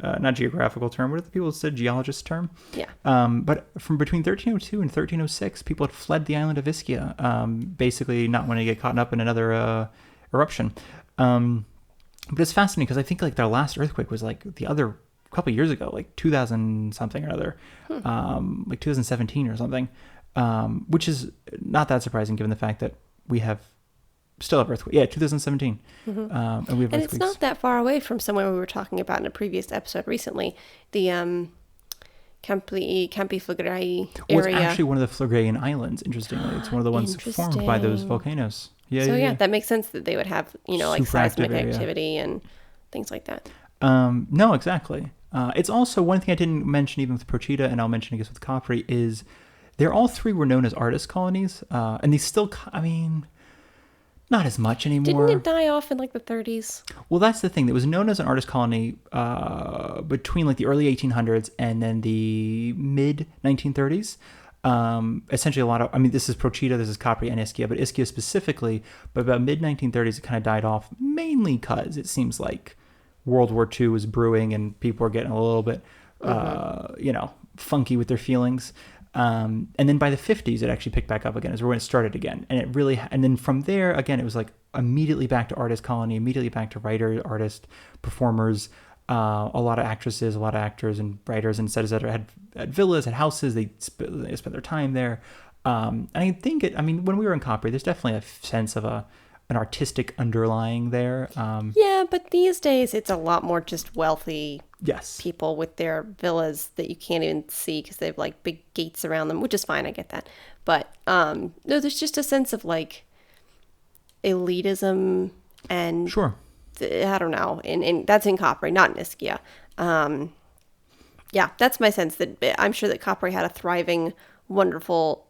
not geographical term. What are the people that said geologist term? Yeah. But from between 1302 and 1306, people had fled the island of Ischia, basically not wanting to get caught up in another eruption. But it's fascinating because I think like their last earthquake was like the other couple years ago, like 2000 something or other, like 2017 or something, which is not that surprising given the fact that we still have earthquake. Yeah, 2017. And we have earthquakes. And it's not that far away from somewhere we were talking about in a previous episode recently, the Campi Flegrei area. Well, it's actually one of the Phlegraean Islands, interestingly. It's one of the ones formed by those volcanoes. Yeah, that makes sense that they would have, like seismic activity and things like that. No, exactly. It's also one thing I didn't mention even with Procida, and I'll mention, I guess, with Capri, is they're all three were known as artist colonies. And they still, not as much anymore. Didn't it die off in like the 30s? Well, that's the thing. It was known as an artist colony between like the early 1800s and then the mid 1930s. Essentially a lot of, this is Procida, this is Capri and Ischia, but Ischia specifically, but about mid 1930s, it kind of died off mainly because it seems like World War II was brewing and people were getting a little bit, funky with their feelings. And then by the 50s, it actually picked back up again, is when it started again. And then from there, again, it was like immediately back to artist colony, immediately back to writer, artist, performers, a lot of actresses, a lot of actors and writers and etc. had villas, had houses. They spent their time there. And I think when we were in Capri, there's definitely a sense of an artistic underlying there. Yeah, but these days it's a lot more just wealthy people with their villas that you can't even see because they have like big gates around them, which is fine. I get that. But no, there's just a sense of like elitism and sure. I don't know. And that's in Capri, not in Ischia. Yeah, that's my sense that I'm sure that Capri had a thriving, wonderful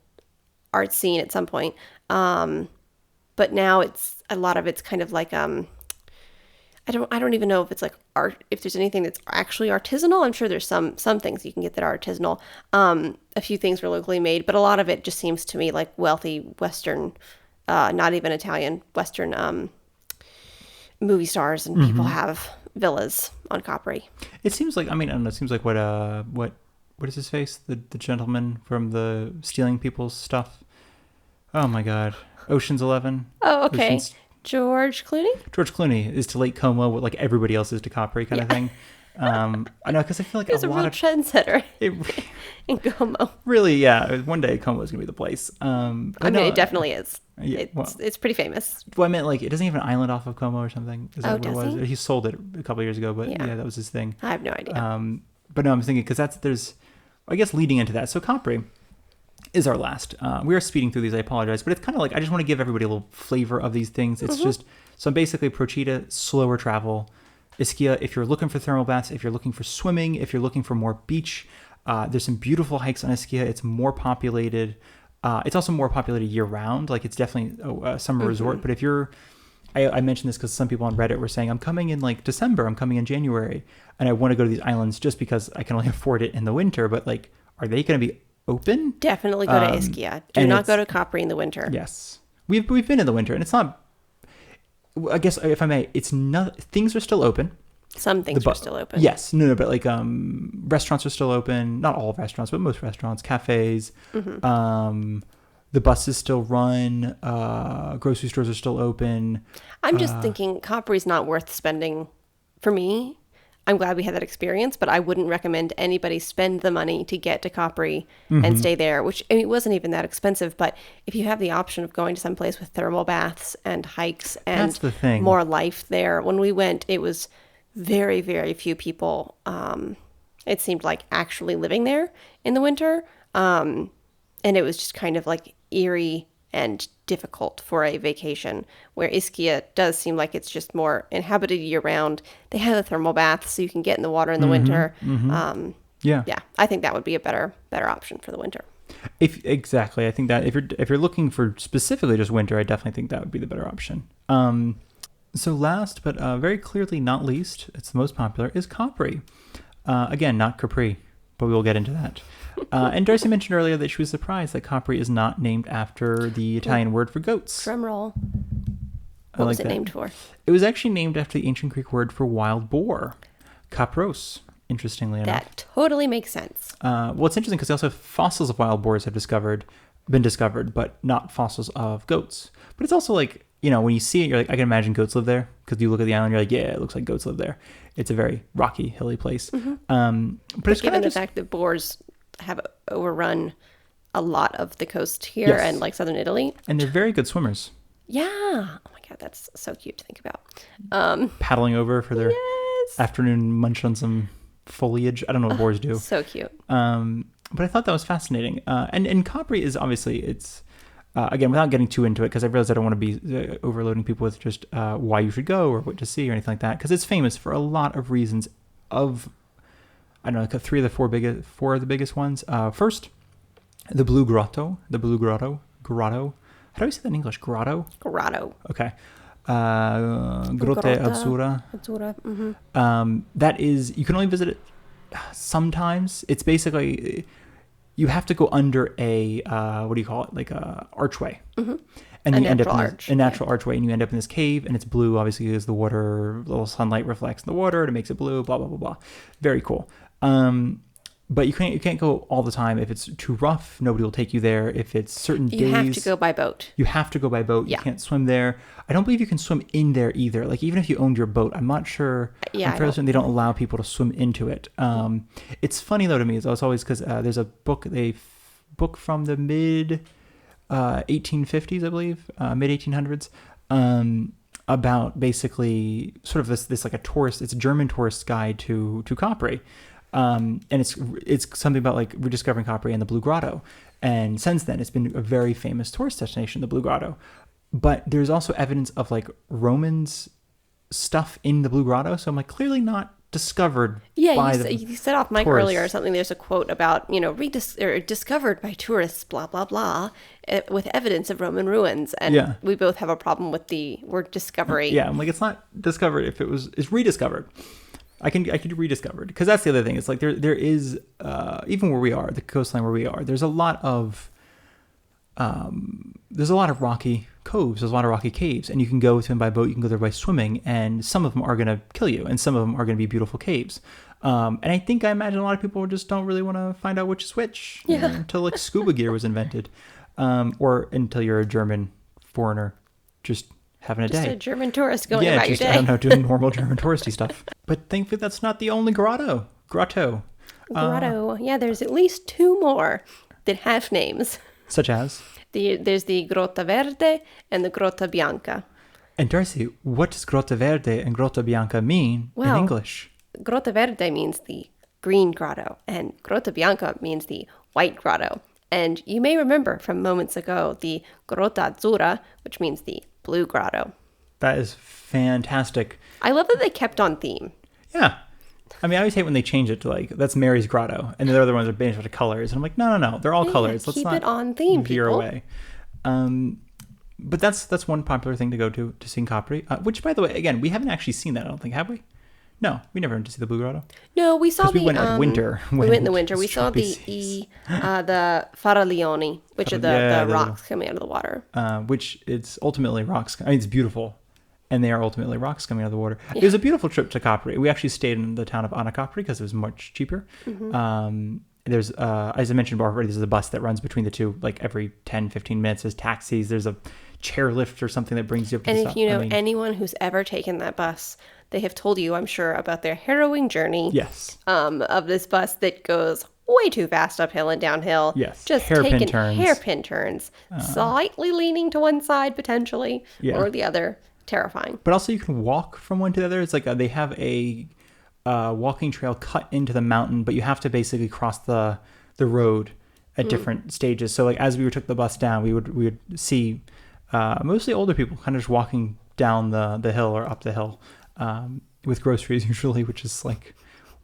art scene at some point. But now it's a lot of it's kind of like I don't even know if it's like art, if there's anything that's actually artisanal. I'm sure there's some things you can get that are artisanal. A few things were locally made, but a lot of it just seems to me like wealthy Western, not even Italian, Western movie stars, and people have villas on Capri. It seems like, I don't know, it seems like what is his face? The gentleman from the stealing people's stuff. Oh my God. Ocean's 11. Oh, okay. George Clooney is to Lake Como what like everybody else is to Capri kind of thing. I know, because I feel like he's a real trendsetter in Como. Really, yeah. One day Como is going to be the place. It definitely is. Yeah, it's pretty famous. Well, I meant like it doesn't have an island off of Como or something. Is that what it was? He? He sold it a couple of years ago, but yeah, that was his thing. I have no idea. But no, I'm thinking because there's, I guess, leading into that. So Capri is our last. We are speeding through these. I apologize, but it's kind of like I just want to give everybody a little flavor of these things. It's just so basically Procida, slower travel. Ischia, if you're looking for thermal baths, if you're looking for swimming, if you're looking for more beach, there's some beautiful hikes on Ischia. It's more populated. It's also more populated year round. Like it's definitely a summer resort. But if you're, I mentioned this because some people on Reddit were saying, I'm coming in like December, I'm coming in January, and I want to go to these islands just because I can only afford it in the winter. But like, are they going to be open? Definitely go to Ischia. Do not go to Capri in the winter. Yes. We've been in the winter, and it's not, I guess, if I may, it's not, things are still open. Some things are still open. Yes. No, but like restaurants are still open. Not all restaurants, but most restaurants, cafes. The buses still run. Grocery stores are still open. I'm just thinking Capri's not worth spending for me. I'm glad we had that experience, but I wouldn't recommend anybody spend the money to get to Capri and stay there, which it wasn't even that expensive. But if you have the option of going to some place with thermal baths and hikes and that's the thing. More life there, when we went, it was very, very few people. It seemed like actually living there in the winter. And it was just kind of like eerie and difficult for a vacation, where Ischia does seem like it's just more inhabited year round. They have a thermal bath so you can get in the water in the winter. Yeah, I think that would be a better option for the winter. Exactly. I think that if you're looking for specifically just winter, I definitely think that would be the better option. So last, but very clearly not least, it's the most popular, is Capri. Again, not Capri, but we will get into that. And Darcy mentioned earlier that she was surprised that Capri is not named after the Italian word for goats. Drum roll. What was it named for? It was actually named after the ancient Greek word for wild boar, kapros, interestingly enough. That totally makes sense. Well, it's interesting because also fossils of wild boars have been discovered, but not fossils of goats. But it's also like, when you see it, you're like, I can imagine goats live there, because you look at the island, you're like, yeah, it looks like goats live there. It's a very rocky, hilly place. But it's given the fact that boars have overrun a lot of the coast here and like southern Italy. And they're very good swimmers. Yeah. Oh my God, that's so cute to think about. Paddling over for their afternoon munch on some foliage. I don't know what boars do. So cute. But I thought that was fascinating. And Capri is obviously, it's, again, without getting too into it, because I realize I don't want to be overloading people with just why you should go or what to see or anything like that, because it's famous for a lot of reasons of, I don't know, like four of the biggest ones. First, the Blue Grotto. Grotto. How do we say that in English? Grotto? Grotto. Okay. Grotte Azzurra. That is, you can only visit it sometimes. It's basically, you have to go under a, what do you call it? Like a archway. And you end up in a natural archway, and you end up in this cave, and it's blue, obviously, because the water, little sunlight reflects in the water, and it makes it blue, blah, blah, blah, blah. Very cool. But you can't go all the time. If it's too rough, nobody will take you there. If it's certain days, you have to go by boat. You can't swim there. I don't believe you can swim in there either. Like, even if you owned your boat, I'm not sure. I'm fairly certain they don't allow people to swim into it. It's funny though to me. It's always because there's a book from the mid 1850s, I believe, mid 1800s, about basically sort of this like a tourist. It's a German tourist guide to Capri. And it's something about like rediscovering Capri and the Blue Grotto. And since then, it's been a very famous tourist destination, the Blue Grotto. But there's also evidence of like Romans stuff in the Blue Grotto. So I'm like, clearly not discovered by the you set off Mike tourists. Earlier or something. There's a quote about, discovered by tourists, blah, blah, blah, with evidence of Roman ruins. And we both have a problem with the word discovery. Yeah, I'm like, it's not discovered if it's rediscovered. I can do rediscovered, because that's the other thing. It's like there is, even where we are, the coastline where we are, there's a lot of rocky coves, there's a lot of rocky caves, and you can go to them by boat, you can go there by swimming, and some of them are going to kill you, and some of them are going to be beautiful caves. And I imagine a lot of people just don't really want to find out which is which until like scuba gear was invented, or until you're a German foreigner just having a day. Just a German tourist going about your day. I don't know, doing normal German touristy stuff. But thankfully that's not the only grotto. Yeah, there's at least 2 more that have names. Such as? There's the Grotta Verde and the Grotta Bianca. And Darcy, what does Grotta Verde and Grotta Bianca mean in English? Grotta Verde means the green grotto, and Grotta Bianca means the white grotto. And you may remember from moments ago the Grotta Azzurra, which means the blue grotto. That is fantastic. I love that they kept on theme. Yeah. I mean, I always hate when they change it to like, that's Mary's grotto, and the other ones are based on colors. And I'm like, no, they're all colors. Let's keep not it on theme, veer people. away. But that's one popular thing to go to see in Capri. Which, by the way, again, we haven't actually seen that. I don't think, have we? No, we never went to see the Blue Grotto. No, we saw we went in winter. We went in the winter. We saw the Faraglioni, which are the rocks coming out of the water. Which it's ultimately rocks. I mean, it's beautiful. And they are ultimately rocks coming out of the water. Yeah. It was a beautiful trip to Capri. We actually stayed in the town of Anacapri because it was much cheaper. Mm-hmm. There's, as I mentioned already, there's a bus that runs between the two, like every 10, 15 minutes. There's taxis. There's a chairlift or something that brings you up to the stop. And if you know anyone who's ever taken that bus, they have told you, I'm sure, about their harrowing journey. Yes. Of this bus that goes way too fast uphill and downhill. Yes. Just taking hairpin turns, slightly leaning to one side potentially or the other. Terrifying. But also you can walk from one to the other. It's like they have a walking trail cut into the mountain, but you have to basically cross the road at different stages. So like as we took the bus down, we would see mostly older people kind of just walking down the hill or up the hill with groceries usually, which is like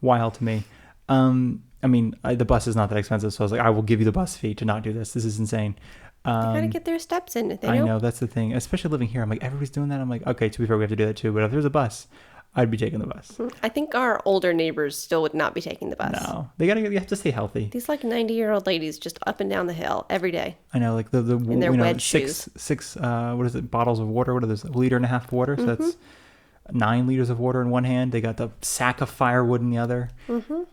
wild to me. I mean, the bus is not that expensive, so I was like, I will give you the bus fee to not do this. This is insane. They gotta get their steps in. I know, that's the thing. Especially living here, I'm like, everybody's doing that. I'm like, okay, to be fair, we have to do that too. But if there's a bus, I'd be taking the bus. I think our older neighbors still would not be taking the bus. No, you have to stay healthy. These like 90-year-old ladies just up and down the hill every day. I know, like in their wedge shoes. Six what is it? Bottles of water. What are those? 1.5 liters of water. So that's 9 liters of water in one hand. They got the sack of firewood in the other.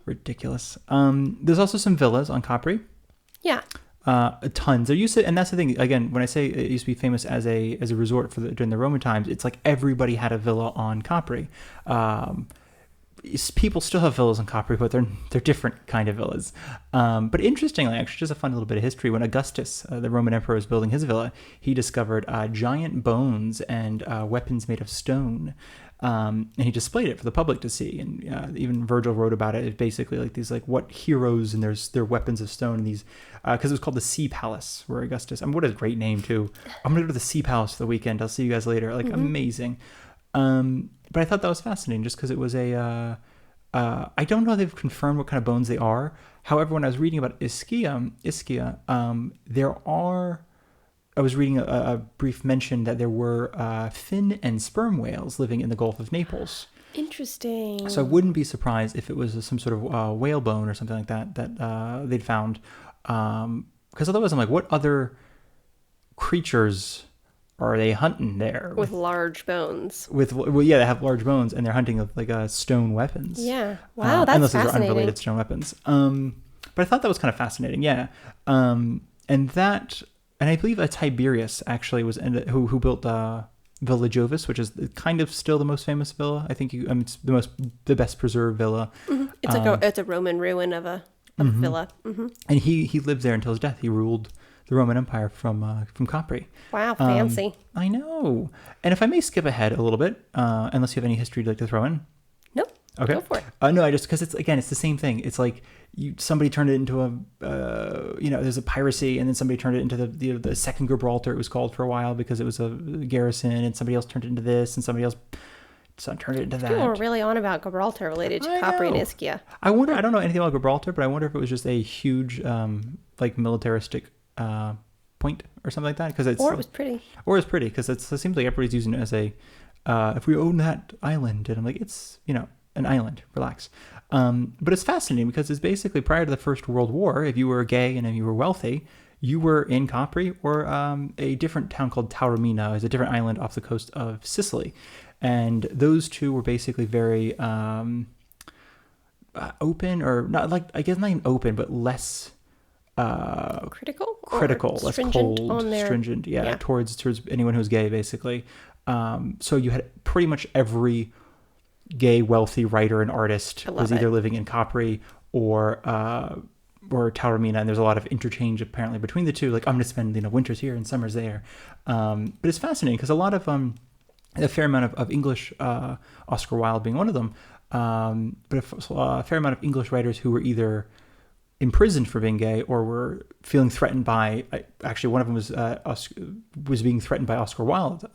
Ridiculous. There's also some villas on Capri. Yeah. Tons. There used to, and that's the thing. Again, when I say it used to be famous as a resort during the Roman times, it's like everybody had a villa on Capri. People still have villas on Capri, but they're different kind of villas. But interestingly, actually, just a fun little bit of history. When Augustus, the Roman emperor, was building his villa, he discovered giant bones and weapons made of stone. And he displayed it for the public to see, and even Virgil wrote about it. It's basically like these, like, what heroes and their weapons of stone, and these, because it was called the Sea Palace, where Augustus. I mean, what a great name too. I'm gonna go to the Sea Palace for the weekend. I'll see you guys later. Like amazing. But I thought that was fascinating, just because it was a. I don't know if they've confirmed what kind of bones they are. However, when I was reading about Ischia, I was reading a brief mention that there were fin and sperm whales living in the Gulf of Naples. Interesting. So I wouldn't be surprised if it was some sort of whale bone or something like that they'd found. Because otherwise I'm like, what other creatures are they hunting there? With large bones. They have large bones, and they're hunting with like stone weapons. Yeah. Wow, that's unless fascinating. Unless those are unrelated stone weapons. But I thought that was kind of fascinating, yeah. And I believe Tiberius actually was who built Villa Jovis, which is kind of still the most famous villa. I think it's the best preserved villa. Mm-hmm. It's a Roman ruin of a villa. Mm-hmm. And he lived there until his death. He ruled the Roman Empire from Capri. Wow, fancy. I know. And if I may skip ahead a little bit, unless you have any history you'd like to throw in. Nope. Okay. Go for it. No, I just, because it's the same thing. It's like somebody turned it into there's a piracy, and then somebody turned it into the second Gibraltar, it was called for a while, because it was a garrison, and somebody else turned it into this, and somebody else so I turned it into that. People were really on about Gibraltar related to Capri and Ischia. I wonder. I don't know anything about Gibraltar, but I wonder if it was just a huge like militaristic point or something like that. Because it's or it was pretty. Or it's pretty because it seems like everybody's using it as a if we own that island, and I'm like, it's an island. Relax. But it's fascinating because it's basically prior to the First World War. If you were gay and if you were wealthy, you were in Capri or a different town called Taormina. It's a different island off the coast of Sicily. And those two were basically very open, or not, like, I guess not even open, but less critical, less cold, stringent, towards anyone who's gay, basically. So you had pretty much every gay wealthy writer and artist was either living in Capri or Taormina, and there's a lot of interchange apparently between the two. Like, I'm going to spend winters here and summers there. But it's fascinating because a lot of a fair amount of English, Oscar Wilde being one of them, but a fair amount of English writers who were either imprisoned for being gay or were feeling threatened by, actually one of them was being threatened by Oscar Wilde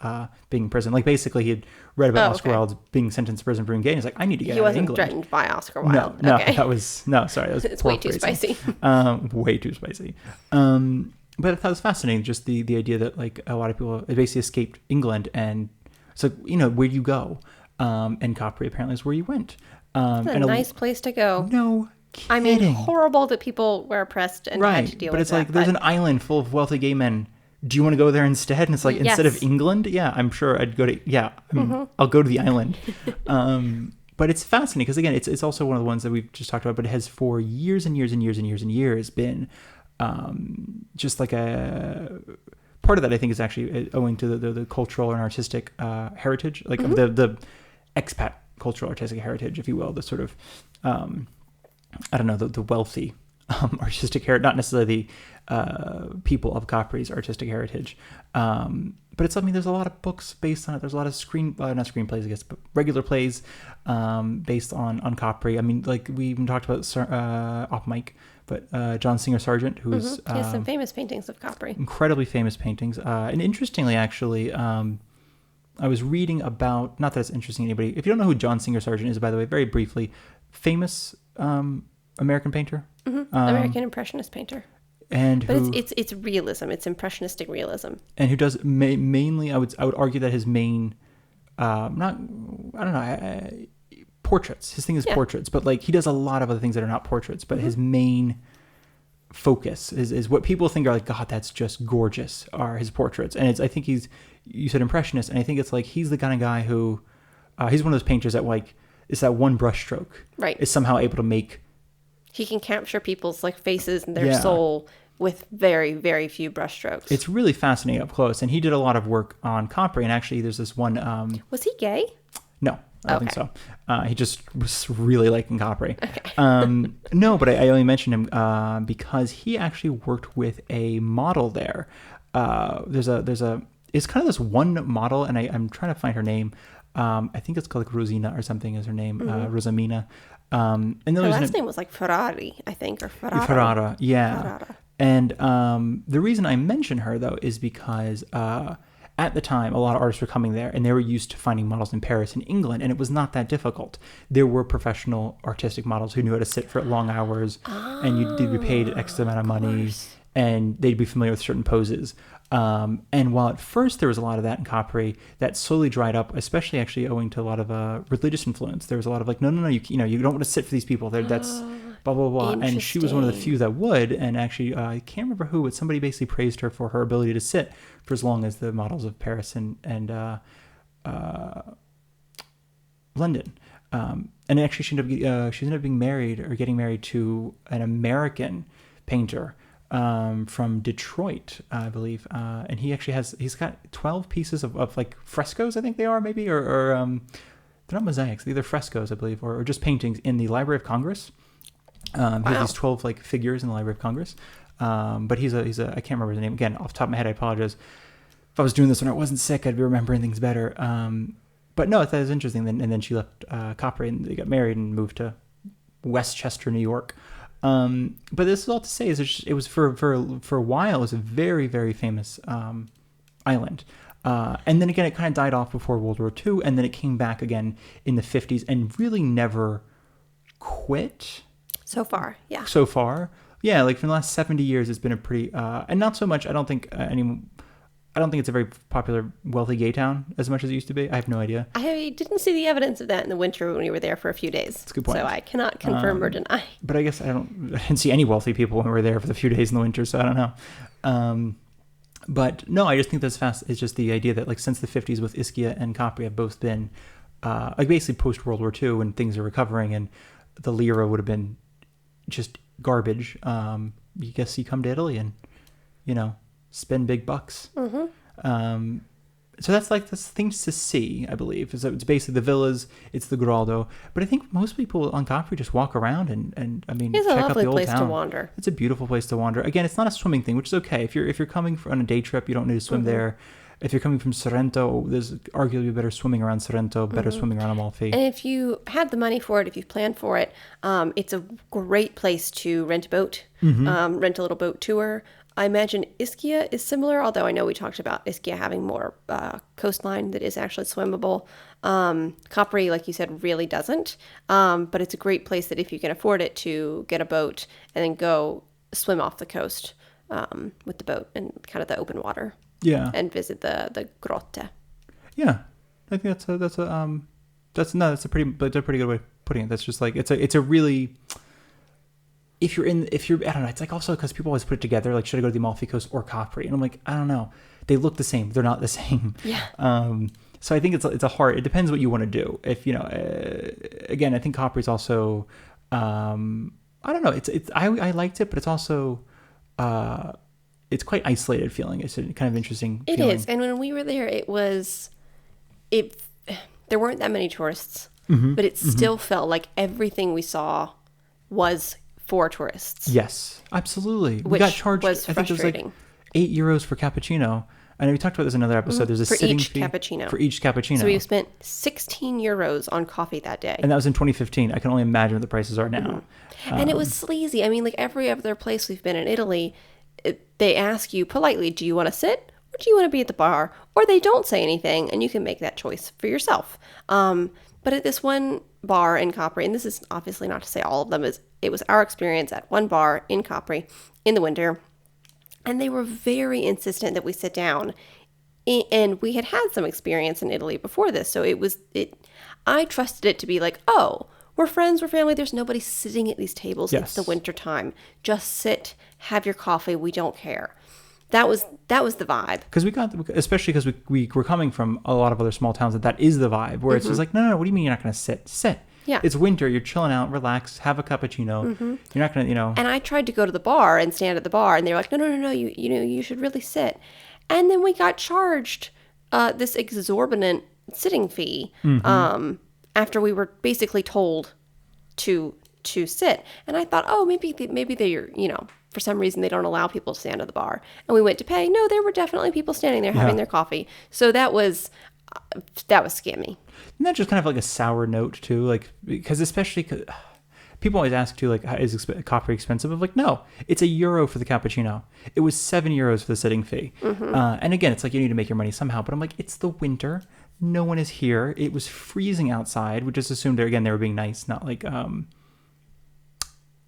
being in prison. Like, basically he had read about Oscar Wilde being sentenced to prison for being gay, and he's like, I need to get out of England. He wasn't threatened by Oscar Wilde. No, okay. That was it's way too spicy. Way too spicy. But I thought it was fascinating, just the idea that, like, a lot of people basically escaped England, and it's like, where do you go? And Capri apparently is where you went. It's a nice place to go. No kidding. I mean, horrible that people were oppressed and had to deal with but it's that. like, there's an island full of wealthy gay men. Do you want to go there instead? And it's like, instead of England, I'm sure I'd go to, I'll go to the island. But it's fascinating because, again, it's also one of the ones that we've just talked about, but it has for years and years and years and years and years been just like a part of that. I think is actually owing to the cultural and artistic heritage, like the expat cultural artistic heritage, if you will, the sort of the wealthy artistic heritage, not necessarily the people of Capri's artistic heritage. But it's, there's a lot of books based on it. There's a lot of not screenplays, I guess, but regular plays based on Capri. I mean, like, we even talked about off mic, but John Singer Sargent, who's he has some famous paintings of Capri. Incredibly famous paintings. And interestingly, actually, I was reading about, not that it's interesting to anybody, if you don't know who John Singer Sargent is, by the way, very briefly, famous American painter. American Impressionist painter. But it's realism. It's impressionistic realism. And who does mainly, I would argue that his main, portraits. His thing is portraits, but, like, he does a lot of other things that are not portraits. But his main focus is what people think are like, God, that's just gorgeous, are his portraits. And I think you said impressionist, and I think it's like he's the kind of guy who, he's one of those painters that, like, it's that one brush stroke. Right. Is somehow able to make. He can capture people's, like, faces and their soul with very, very few brushstrokes. It's really fascinating up close. And he did a lot of work on Capri. And actually, there's this one. Was he gay? No, I don't think so. He just was really liking Capri. Okay. No, but I only mentioned him because he actually worked with a model there. It's kind of this one model, and I'm trying to find her name. I think it's called, like, Rosina or something is her name, Rosamina. And her last name was like Ferrari, I think, or Ferrara. Ferrara, yeah. Ferrara. And the reason I mention her, though, is because at the time, a lot of artists were coming there, and they were used to finding models in Paris and England, and it was not that difficult. There were professional artistic models who knew how to sit for long hours, and you'd be paid X amount of money, and they'd be familiar with certain poses. And while at first there was a lot of that in Capri, that slowly dried up, especially actually owing to a lot of religious influence. There was a lot of, like, no, you don't want to sit for these people. That's blah, blah, blah. And she was one of the few that would. And actually, I can't remember who, but somebody basically praised her for her ability to sit for as long as the models of Paris and London. And actually, she ended up being married or getting married to an American painter from Detroit, I believe, and he's got 12 pieces of like frescoes, I think they are, maybe, or they're not mosaics, they're either frescoes, I believe, or just paintings in the Library of Congress. He has these 12 like figures in the Library of Congress, but he's a I can't remember his name again off the top of my head. I apologize. If I was doing this when I wasn't sick, I'd be remembering things better. But no, that was interesting. And then she left Capri, and they got married and moved to Westchester, New York. But this is all to say is it was for a while, it was a very, very famous island. And then again, it kind of died off before World War II, and then it came back again in the 50s and really never quit. So far, yeah. So far. Yeah, like for the last 70 years, it's been a pretty, and not so much, I don't think it's a very popular, wealthy gay town as much as it used to be. I have no idea. I didn't see the evidence of that in the winter when we were there for a few days. That's a good point. So I cannot confirm or deny. But I guess I didn't see any wealthy people when we were there for the few days in the winter, so I don't know. But no, I just think that's fast. It's just the idea that like since the 50s with Ischia and Capri have both been like basically post World War II when things are recovering and the lira would have been just garbage. You guess you come to Italy and, spend big bucks. Mm-hmm. So that's things to see, I believe. So it's basically the villas, it's the Grotto. But I think most people on Capri just walk around and I mean, it's check a out lovely the old place town. to wander. It's a beautiful place to wander. Again, it's not a swimming thing, which is okay. If you're coming on a day trip, you don't need to swim there. If you're coming from Sorrento, there's arguably better swimming around Sorrento, better swimming around Amalfi. And if you have the money for it, if you've planned for it, it's a great place to rent a boat, rent a little boat tour. I imagine Ischia is similar, although I know we talked about Ischia having more coastline that is actually swimmable. Capri, like you said, really doesn't. But it's a great place that if you can afford it to get a boat and then go swim off the coast with the boat and kind of the open water. Yeah. And visit the grotte. Yeah. I think that's a pretty good way of putting it. That's just like it's a really if you're I don't know, it's like also because people always put it together, like should I go to the Amalfi Coast or Capri? And I'm like, I don't know. They look the same. They're not the same. Yeah. So I think it's a hard, it depends what you want to do. If, again, I think Capri's also, I don't know. I liked it, but it's also, it's quite isolated feeling. It's a kind of interesting feeling. It is. And when we were there, there weren't that many tourists, but it still felt like everything we saw was for tourists. Yes, absolutely. We got charged, I think it was like €8 for cappuccino. I know we talked about this in another episode. There's a sitting fee for each cappuccino. So we spent €16 on coffee that day. And that was in 2015. I can only imagine what the prices are now. And it was sleazy. I mean, like every other place we've been in Italy, they ask you politely, do you want to sit or do you want to be at the bar? Or they don't say anything and you can make that choice for yourself. But at this one bar in Capri, and this is obviously not to say all of them, it was our experience at one bar in Capri in the winter. And they were very insistent that we sit down. And we had some experience in Italy before this. So I trusted it to be like, oh, we're friends, we're family. There's nobody sitting at these tables. Yes. It's the winter time. Just sit, have your coffee. We don't care. That was the vibe. Because especially because we were coming from a lot of other small towns that is the vibe where it's just like, no, what do you mean you're not going to sit? Sit. Yeah. It's winter. You're chilling out, relax, have a cappuccino. You're not going to, And I tried to go to the bar and stand at the bar, and they were like, no, you should really sit. And then we got charged this exorbitant sitting fee after we were basically told to sit. And I thought, oh, maybe they're, for some reason they don't allow people to stand at the bar. And we went to pay. No, there were definitely people standing there having their coffee. So that was scammy. Isn't that just kind of like a sour note too? Like, because especially people always ask too, like, is Capri expensive? I'm like, no, it's €1 for the cappuccino. It was €7 for the sitting fee. And again, it's like you need to make your money somehow. But I'm like, it's the winter. No one is here. It was freezing outside. We just assumed they were being nice, not like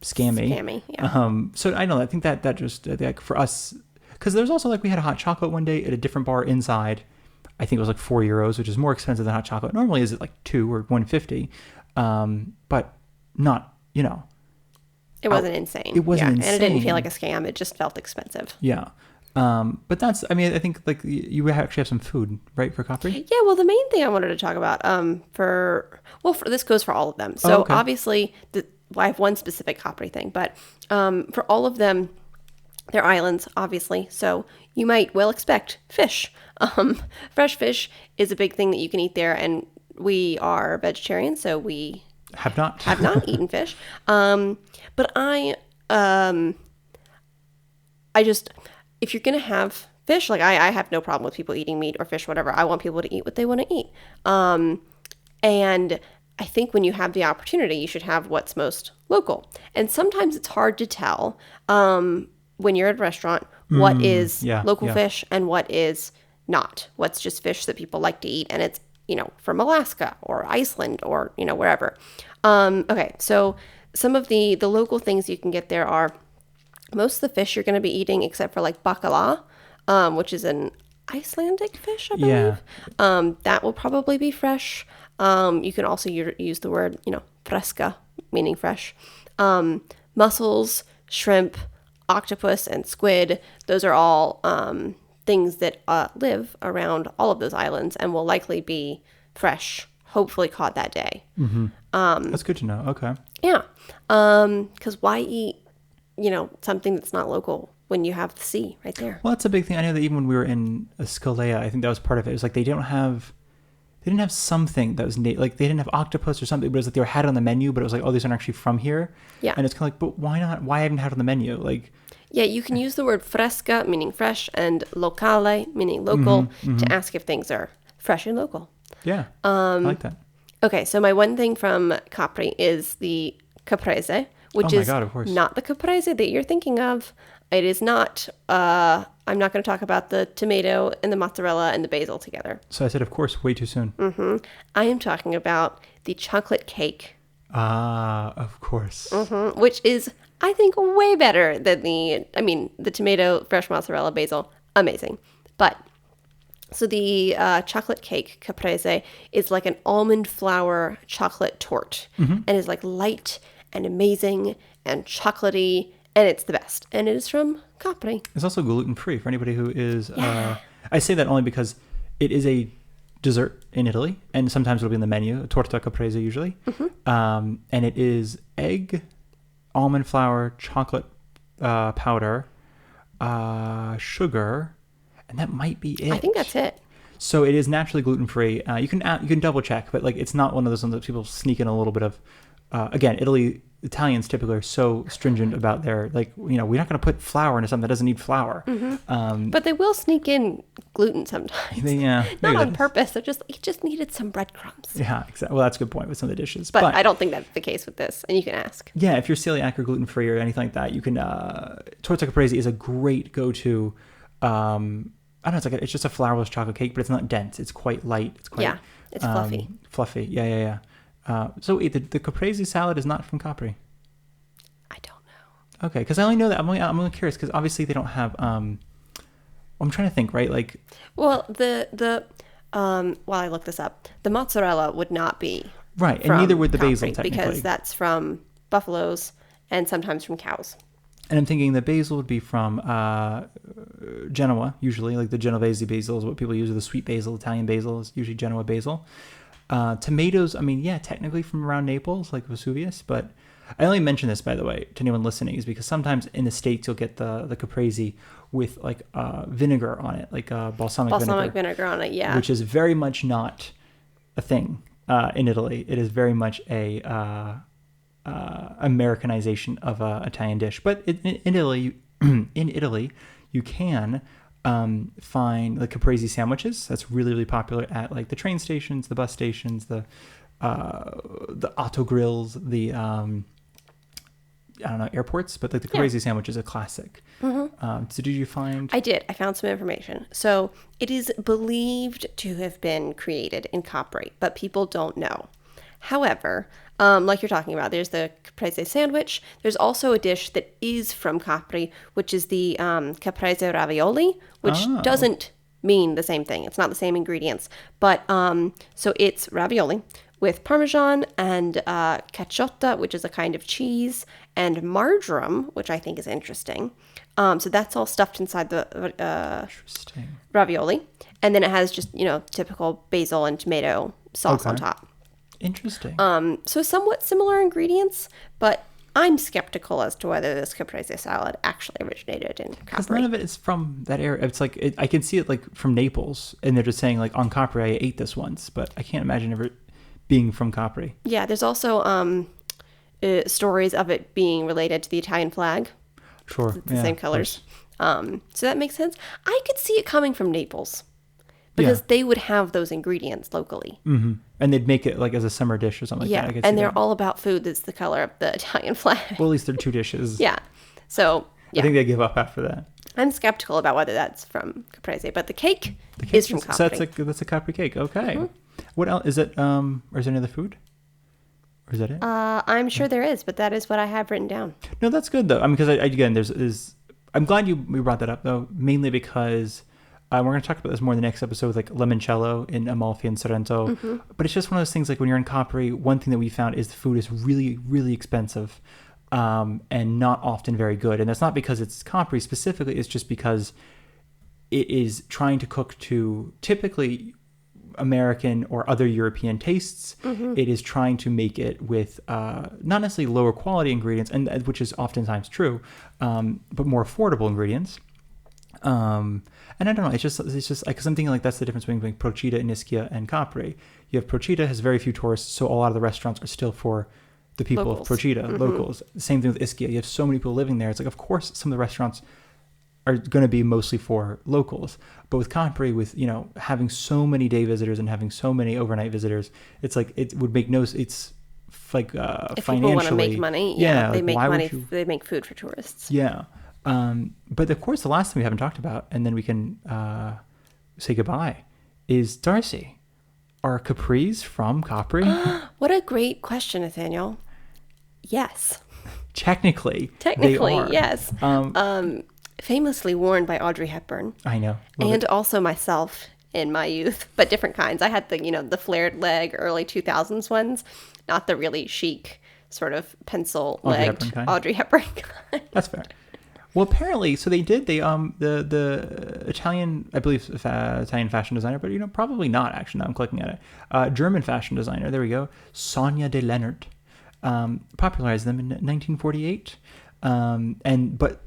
scammy. Yeah. So I know. I think that just like for us, because there's also like we had a hot chocolate one day at a different bar inside. I think it was like €4, which is more expensive than hot chocolate. Normally, is it like $2 or $1.50? But not, It wasn't insane. It wasn't insane. And it didn't feel like a scam. It just felt expensive. Yeah. But I think like you actually have some food, right, for Capri? Yeah. Well, the main thing I wanted to talk about this goes for all of them. So obviously, I have one specific Capri thing, but for all of them, they're islands, obviously. So you might well expect fish. Fresh fish is a big thing that you can eat there, and we are vegetarian, so we have not eaten fish. But I just, if you're gonna have fish, like I have no problem with people eating meat or fish, whatever. I want people to eat what they want to eat. And I think when you have the opportunity, you should have what's most local. And sometimes it's hard to tell when you're at a restaurant what is local fish and what is not? What's just fish that people like to eat, and it's, from Alaska or Iceland or, wherever. Okay, so some of the local things you can get there are most of the fish you're going to be eating, except for like bacala, which is an Icelandic fish, I believe. Yeah. That will probably be fresh. You can also use the word, fresca, meaning fresh. Mussels, shrimp, octopus, and squid. Those are all things that live around all of those islands and will likely be fresh, hopefully caught that day. Mm-hmm. That's good to know. Okay. Yeah. Because why eat, something that's not local when you have the sea right there? Well, that's a big thing. I know that even when we were in Ischia, I think that was part of it. It was like they didn't have something that was like they didn't have octopus or something, but it was like they had it on the menu, but it was like, oh, these aren't actually from here. Yeah. And it's kind of like, but why not? Why haven't I had it on the menu? Like, yeah, you can use the word fresca, meaning fresh, and locale, meaning local, to ask if things are fresh and local. Yeah, I like that. Okay, so my one thing from Capri is the caprese, which is God, of course. not the caprese that you're thinking of. It is not. I'm not going to talk about the tomato and the mozzarella and the basil together. So I said, of course, way too soon. Mm-hmm. I am talking about the chocolate cake. Ah, of course. Mm-hmm. Which is, I think, way better than the tomato, fresh mozzarella, basil. Amazing. But, so the chocolate cake caprese is like an almond flour chocolate torte. Mm-hmm. And is like light and amazing and chocolatey. And it's the best. And it is from Capri. It's also gluten-free for anybody who is... Yeah. I say that only because it is a dessert in Italy, and sometimes it'll be in the menu, torta caprese usually. Mm-hmm. And it is egg, almond flour, chocolate powder, sugar, and that might be it. I think that's it. So it is naturally gluten-free. You can double-check, but like it's not one of those ones that people sneak in a little bit of... again, Italians typically are so stringent about their, like, we're not going to put flour into something that doesn't need flour. Mm-hmm. But they will sneak in gluten sometimes. Not on purpose. It just needed some breadcrumbs. Yeah, exactly. Well, that's a good point with some of the dishes. But I don't think that's the case with this, and you can ask. Yeah, if you're celiac or gluten-free or anything like that, you can... torta caprese is a great go-to... I don't know, it's just a flourless chocolate cake, but it's not dense. It's quite light. It's quite... it's fluffy. Fluffy, yeah. So wait, the caprese salad is not from Capri? I don't know. Okay, because I only know that. I'm only curious because obviously they don't have. I'm trying to think, right? Like, well, while I look this up, the mozzarella would not be right, and neither would the Capri, basil technically, because that's from buffaloes and sometimes from cows. And I'm thinking the basil would be from Genoa, usually, like the Genovese basil is what people use, or the sweet basil, Italian basil is usually Genoa basil. Tomatoes, technically from around Naples, like Vesuvius, but I only mention this, by the way, to anyone listening, is because sometimes in the States you'll get the caprese with like vinegar on it, like balsamic vinegar on it, yeah. Which is very much not a thing in Italy. It is very much a Americanization of an Italian dish. But in Italy, you can find the caprese sandwiches. That's really, really popular at like the train stations, the bus stations, the autogrills, the airports. But like the caprese sandwich is a classic. Mm-hmm. So did you find? I did. I found some information. So it is believed to have been created in Capri, but people don't know. However, like you're talking about, there's the caprese sandwich. There's also a dish that is from Capri, which is the caprese ravioli, which doesn't mean the same thing. It's not the same ingredients. But so it's ravioli with Parmesan and caciotta, which is a kind of cheese, and marjoram, which I think is interesting. So that's all stuffed inside the ravioli. And then it has just, typical basil and tomato sauce on top. Interesting. So somewhat similar ingredients, but I'm skeptical as to whether this caprese salad actually originated in Capri. Because none of it is from that area. It's like I can see it like from Naples, and they're just saying like on Capri I ate this once, but I can't imagine ever being from Capri. Yeah, there's also stories of it being related to the Italian flag. Sure, it's the same colors. So that makes sense. I could see it coming from Naples. Because they would have those ingredients locally. Mm-hmm. And they'd make it like as a summer dish or something like that. And they're all about food that's the color of the Italian flag. Well, at least they're two dishes. Yeah. So, I think they give up after that. I'm skeptical about whether that's from Caprese, but the cake is from Capri. So that's a Capri cake. Okay. What else is it? Or is there any other food? Or is that it? I'm sure there is, but that is what I have written down. No, that's good though. I mean, because again, I'm glad we brought that up though, mainly because we're going to talk about this more in the next episode with like limoncello in Amalfi and Sorrento. But it's just one of those things like when you're in Capri, one thing that we found is the food is really, really expensive and not often very good. And that's not because it's Capri specifically, it's just because it is trying to cook to typically American or other European tastes. It is trying to make it with not necessarily lower quality ingredients, and which is oftentimes true, but more affordable ingredients. And I don't know, it's just because I'm thinking like that's the difference between Procida and Ischia and Capri. You have Procida has very few tourists, so a lot of the restaurants are still for the people locals. Of Procida, locals. Same thing with Ischia. You have so many people living there. It's like, of course, some of the restaurants are going to be mostly for locals. But with Capri, with, having so many day visitors and having so many overnight visitors, it's like, it would make it's like if financially. People want to make money, they make money. They make food for tourists. Yeah. But of course, the last thing we haven't talked about, and then we can say goodbye, is Darcy. Are Capris from Capri? What a great question, Nathaniel. Yes. Technically, they are. Yes. Famously worn by Audrey Hepburn. I know. And also myself in my youth, but different kinds. I had the flared leg early 2000s ones, not the really chic sort of pencil-legged Audrey Hepburn kind. That's fair. Well, apparently, so they did. The Italian, I believe, Italian fashion designer, but probably not. Actually, now I'm clicking at it. German fashion designer. There we go. Sonja de Lennert popularized them in 1948, but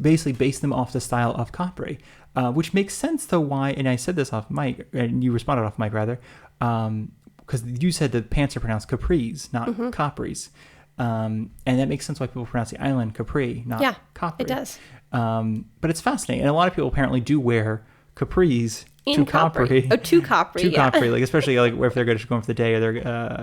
basically based them off the style of Capri, which makes sense though. Why? And I said this off mic, and you responded off mic rather, because you said the pants are pronounced capris, not Capris. And that makes sense why people pronounce the island Capri, not Capri. It does. But it's fascinating. And a lot of people apparently do wear capris to Capri. Oh, to Capri. To Capri, especially if they're going for the day or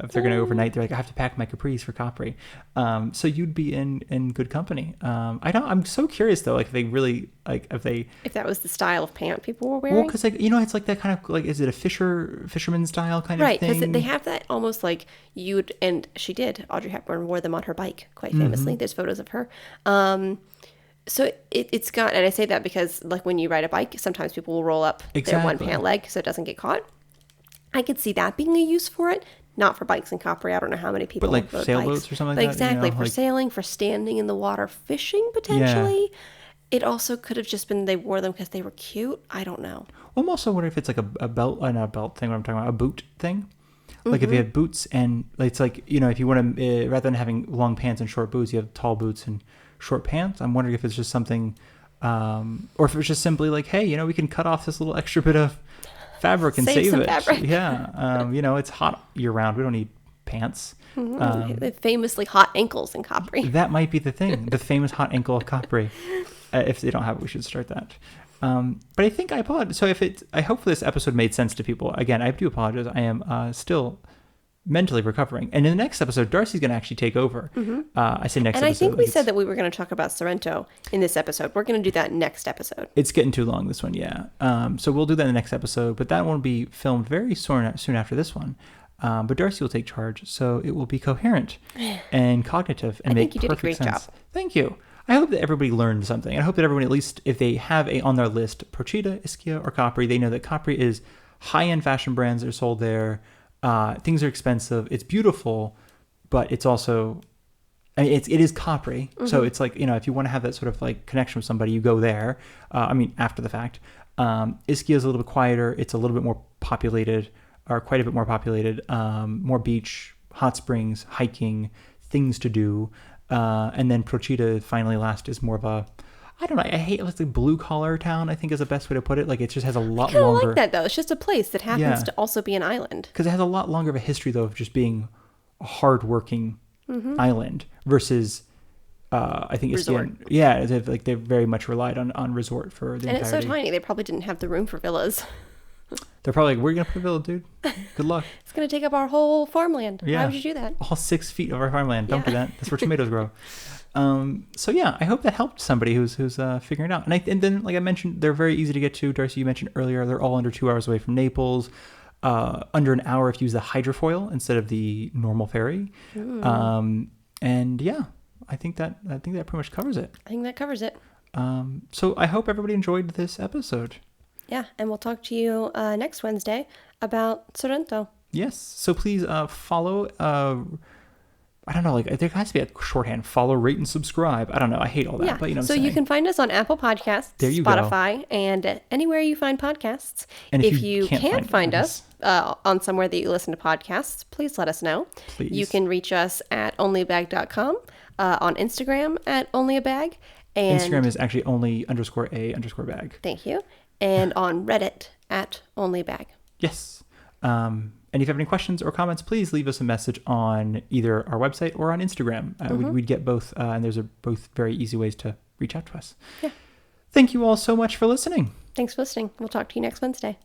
if they're going to overnight, they're like, I have to pack my capris for Capri. So you'd be in good company. I'm so curious though, if they really if that was the style of pant people were wearing. Well, because it's like that kind of is it a fisherman style kind of thing? Right, because they have that almost like and she did. Audrey Hepburn wore them on her bike quite famously. There's photos of her. So it's got, and I say that because when you ride a bike, sometimes people will roll up their one pant leg so it doesn't get caught. I could see that being a use for it, not for bikes in Capri. I don't know how many people. But sailboats or something like that. Exactly, for sailing, for standing in the water, fishing potentially. Yeah. It also could have just been they wore them because they were cute. I don't know. Well, I'm also wondering if it's like a belt, not a belt thing. What I'm talking about, a boot thing. Like if you had boots and it's like if you want to rather than having long pants and short boots, you have tall boots and short pants. I'm wondering if it's just something, or if it's just simply like, hey, we can cut off this little extra bit of fabric and save it. Fabric. Yeah, it's hot year round. We don't need pants. The famously hot ankles in Capri. That might be the thing. The famous hot ankle of Capri. If they don't have it, we should start that. But I think I apologize. So I hope this episode made sense to people. Again, I do apologize. I am still mentally recovering. And in the next episode, Darcy's going to actually take over. I say next episode. And I think we said that we were going to talk about Sorrento in this episode. We're going to do that next episode. It's getting too long, this one, yeah. So we'll do that in the next episode, but that won't be filmed very soon after this one. But Darcy will take charge, so it will be coherent and cognitive and make perfect sense. I think you did a great job. Thank you. I hope that everybody learned something. I hope that everyone, at least if they have on their list Procida, Ischia, or Capri, they know that Capri is high-end fashion brands that are sold there. Things are expensive. It's beautiful, but it's also, it is Capri. So it's like, if you want to have that sort of connection with somebody, you go there. After the fact. Ischia is a little bit quieter. It's a little bit more populated, or quite a bit more populated. More beach, hot springs, hiking, things to do. And then Procida, finally last, is more of a, I don't know, I hate the blue collar town, I think is the best way to put it. It just has a lot longer. I kind of like that though. It's just a place that happens to also be an island. Because it has a lot longer of a history though of just being a hard-working island versus, I think resort. Ischia, they very much relied on resort for the entirety. And it's so tiny, they probably didn't have the room for villas. They're probably like, where are you going to put a villa, dude? Good luck. It's going to take up our whole farmland. Yeah. Why would you do that? All 6 feet of our farmland. Don't do that. That's where tomatoes grow. So yeah, I hope that helped somebody who's figuring it out. And then, like I mentioned, they're very easy to get to. Darcy, you mentioned earlier, they're all under 2 hours away from Naples. Under an hour if you use the hydrofoil instead of the normal ferry. And yeah, I think that pretty much covers it. I think that covers it. So I hope everybody enjoyed this episode. Yeah, and we'll talk to you next Wednesday about Sorrento. Yes, so please follow. I don't know, like there has to be a shorthand. Follow, rate, and subscribe. I don't know. I hate all that, but you know what I'm saying. So you can find us on Apple Podcasts, Spotify, and anywhere you find podcasts. And if you can't find us on somewhere that you listen to podcasts, please let us know. Please. You can reach us at onlyabag.com, on Instagram at onlyabag. And Instagram is actually only_a_bag. Thank you. And on Reddit at onlybag. Yes. And if you have any questions or comments, please leave us a message on either our website or on Instagram. We'd get both, and those are both very easy ways to reach out to us. Yeah. Thank you all so much for listening. Thanks for listening. We'll talk to you next Wednesday.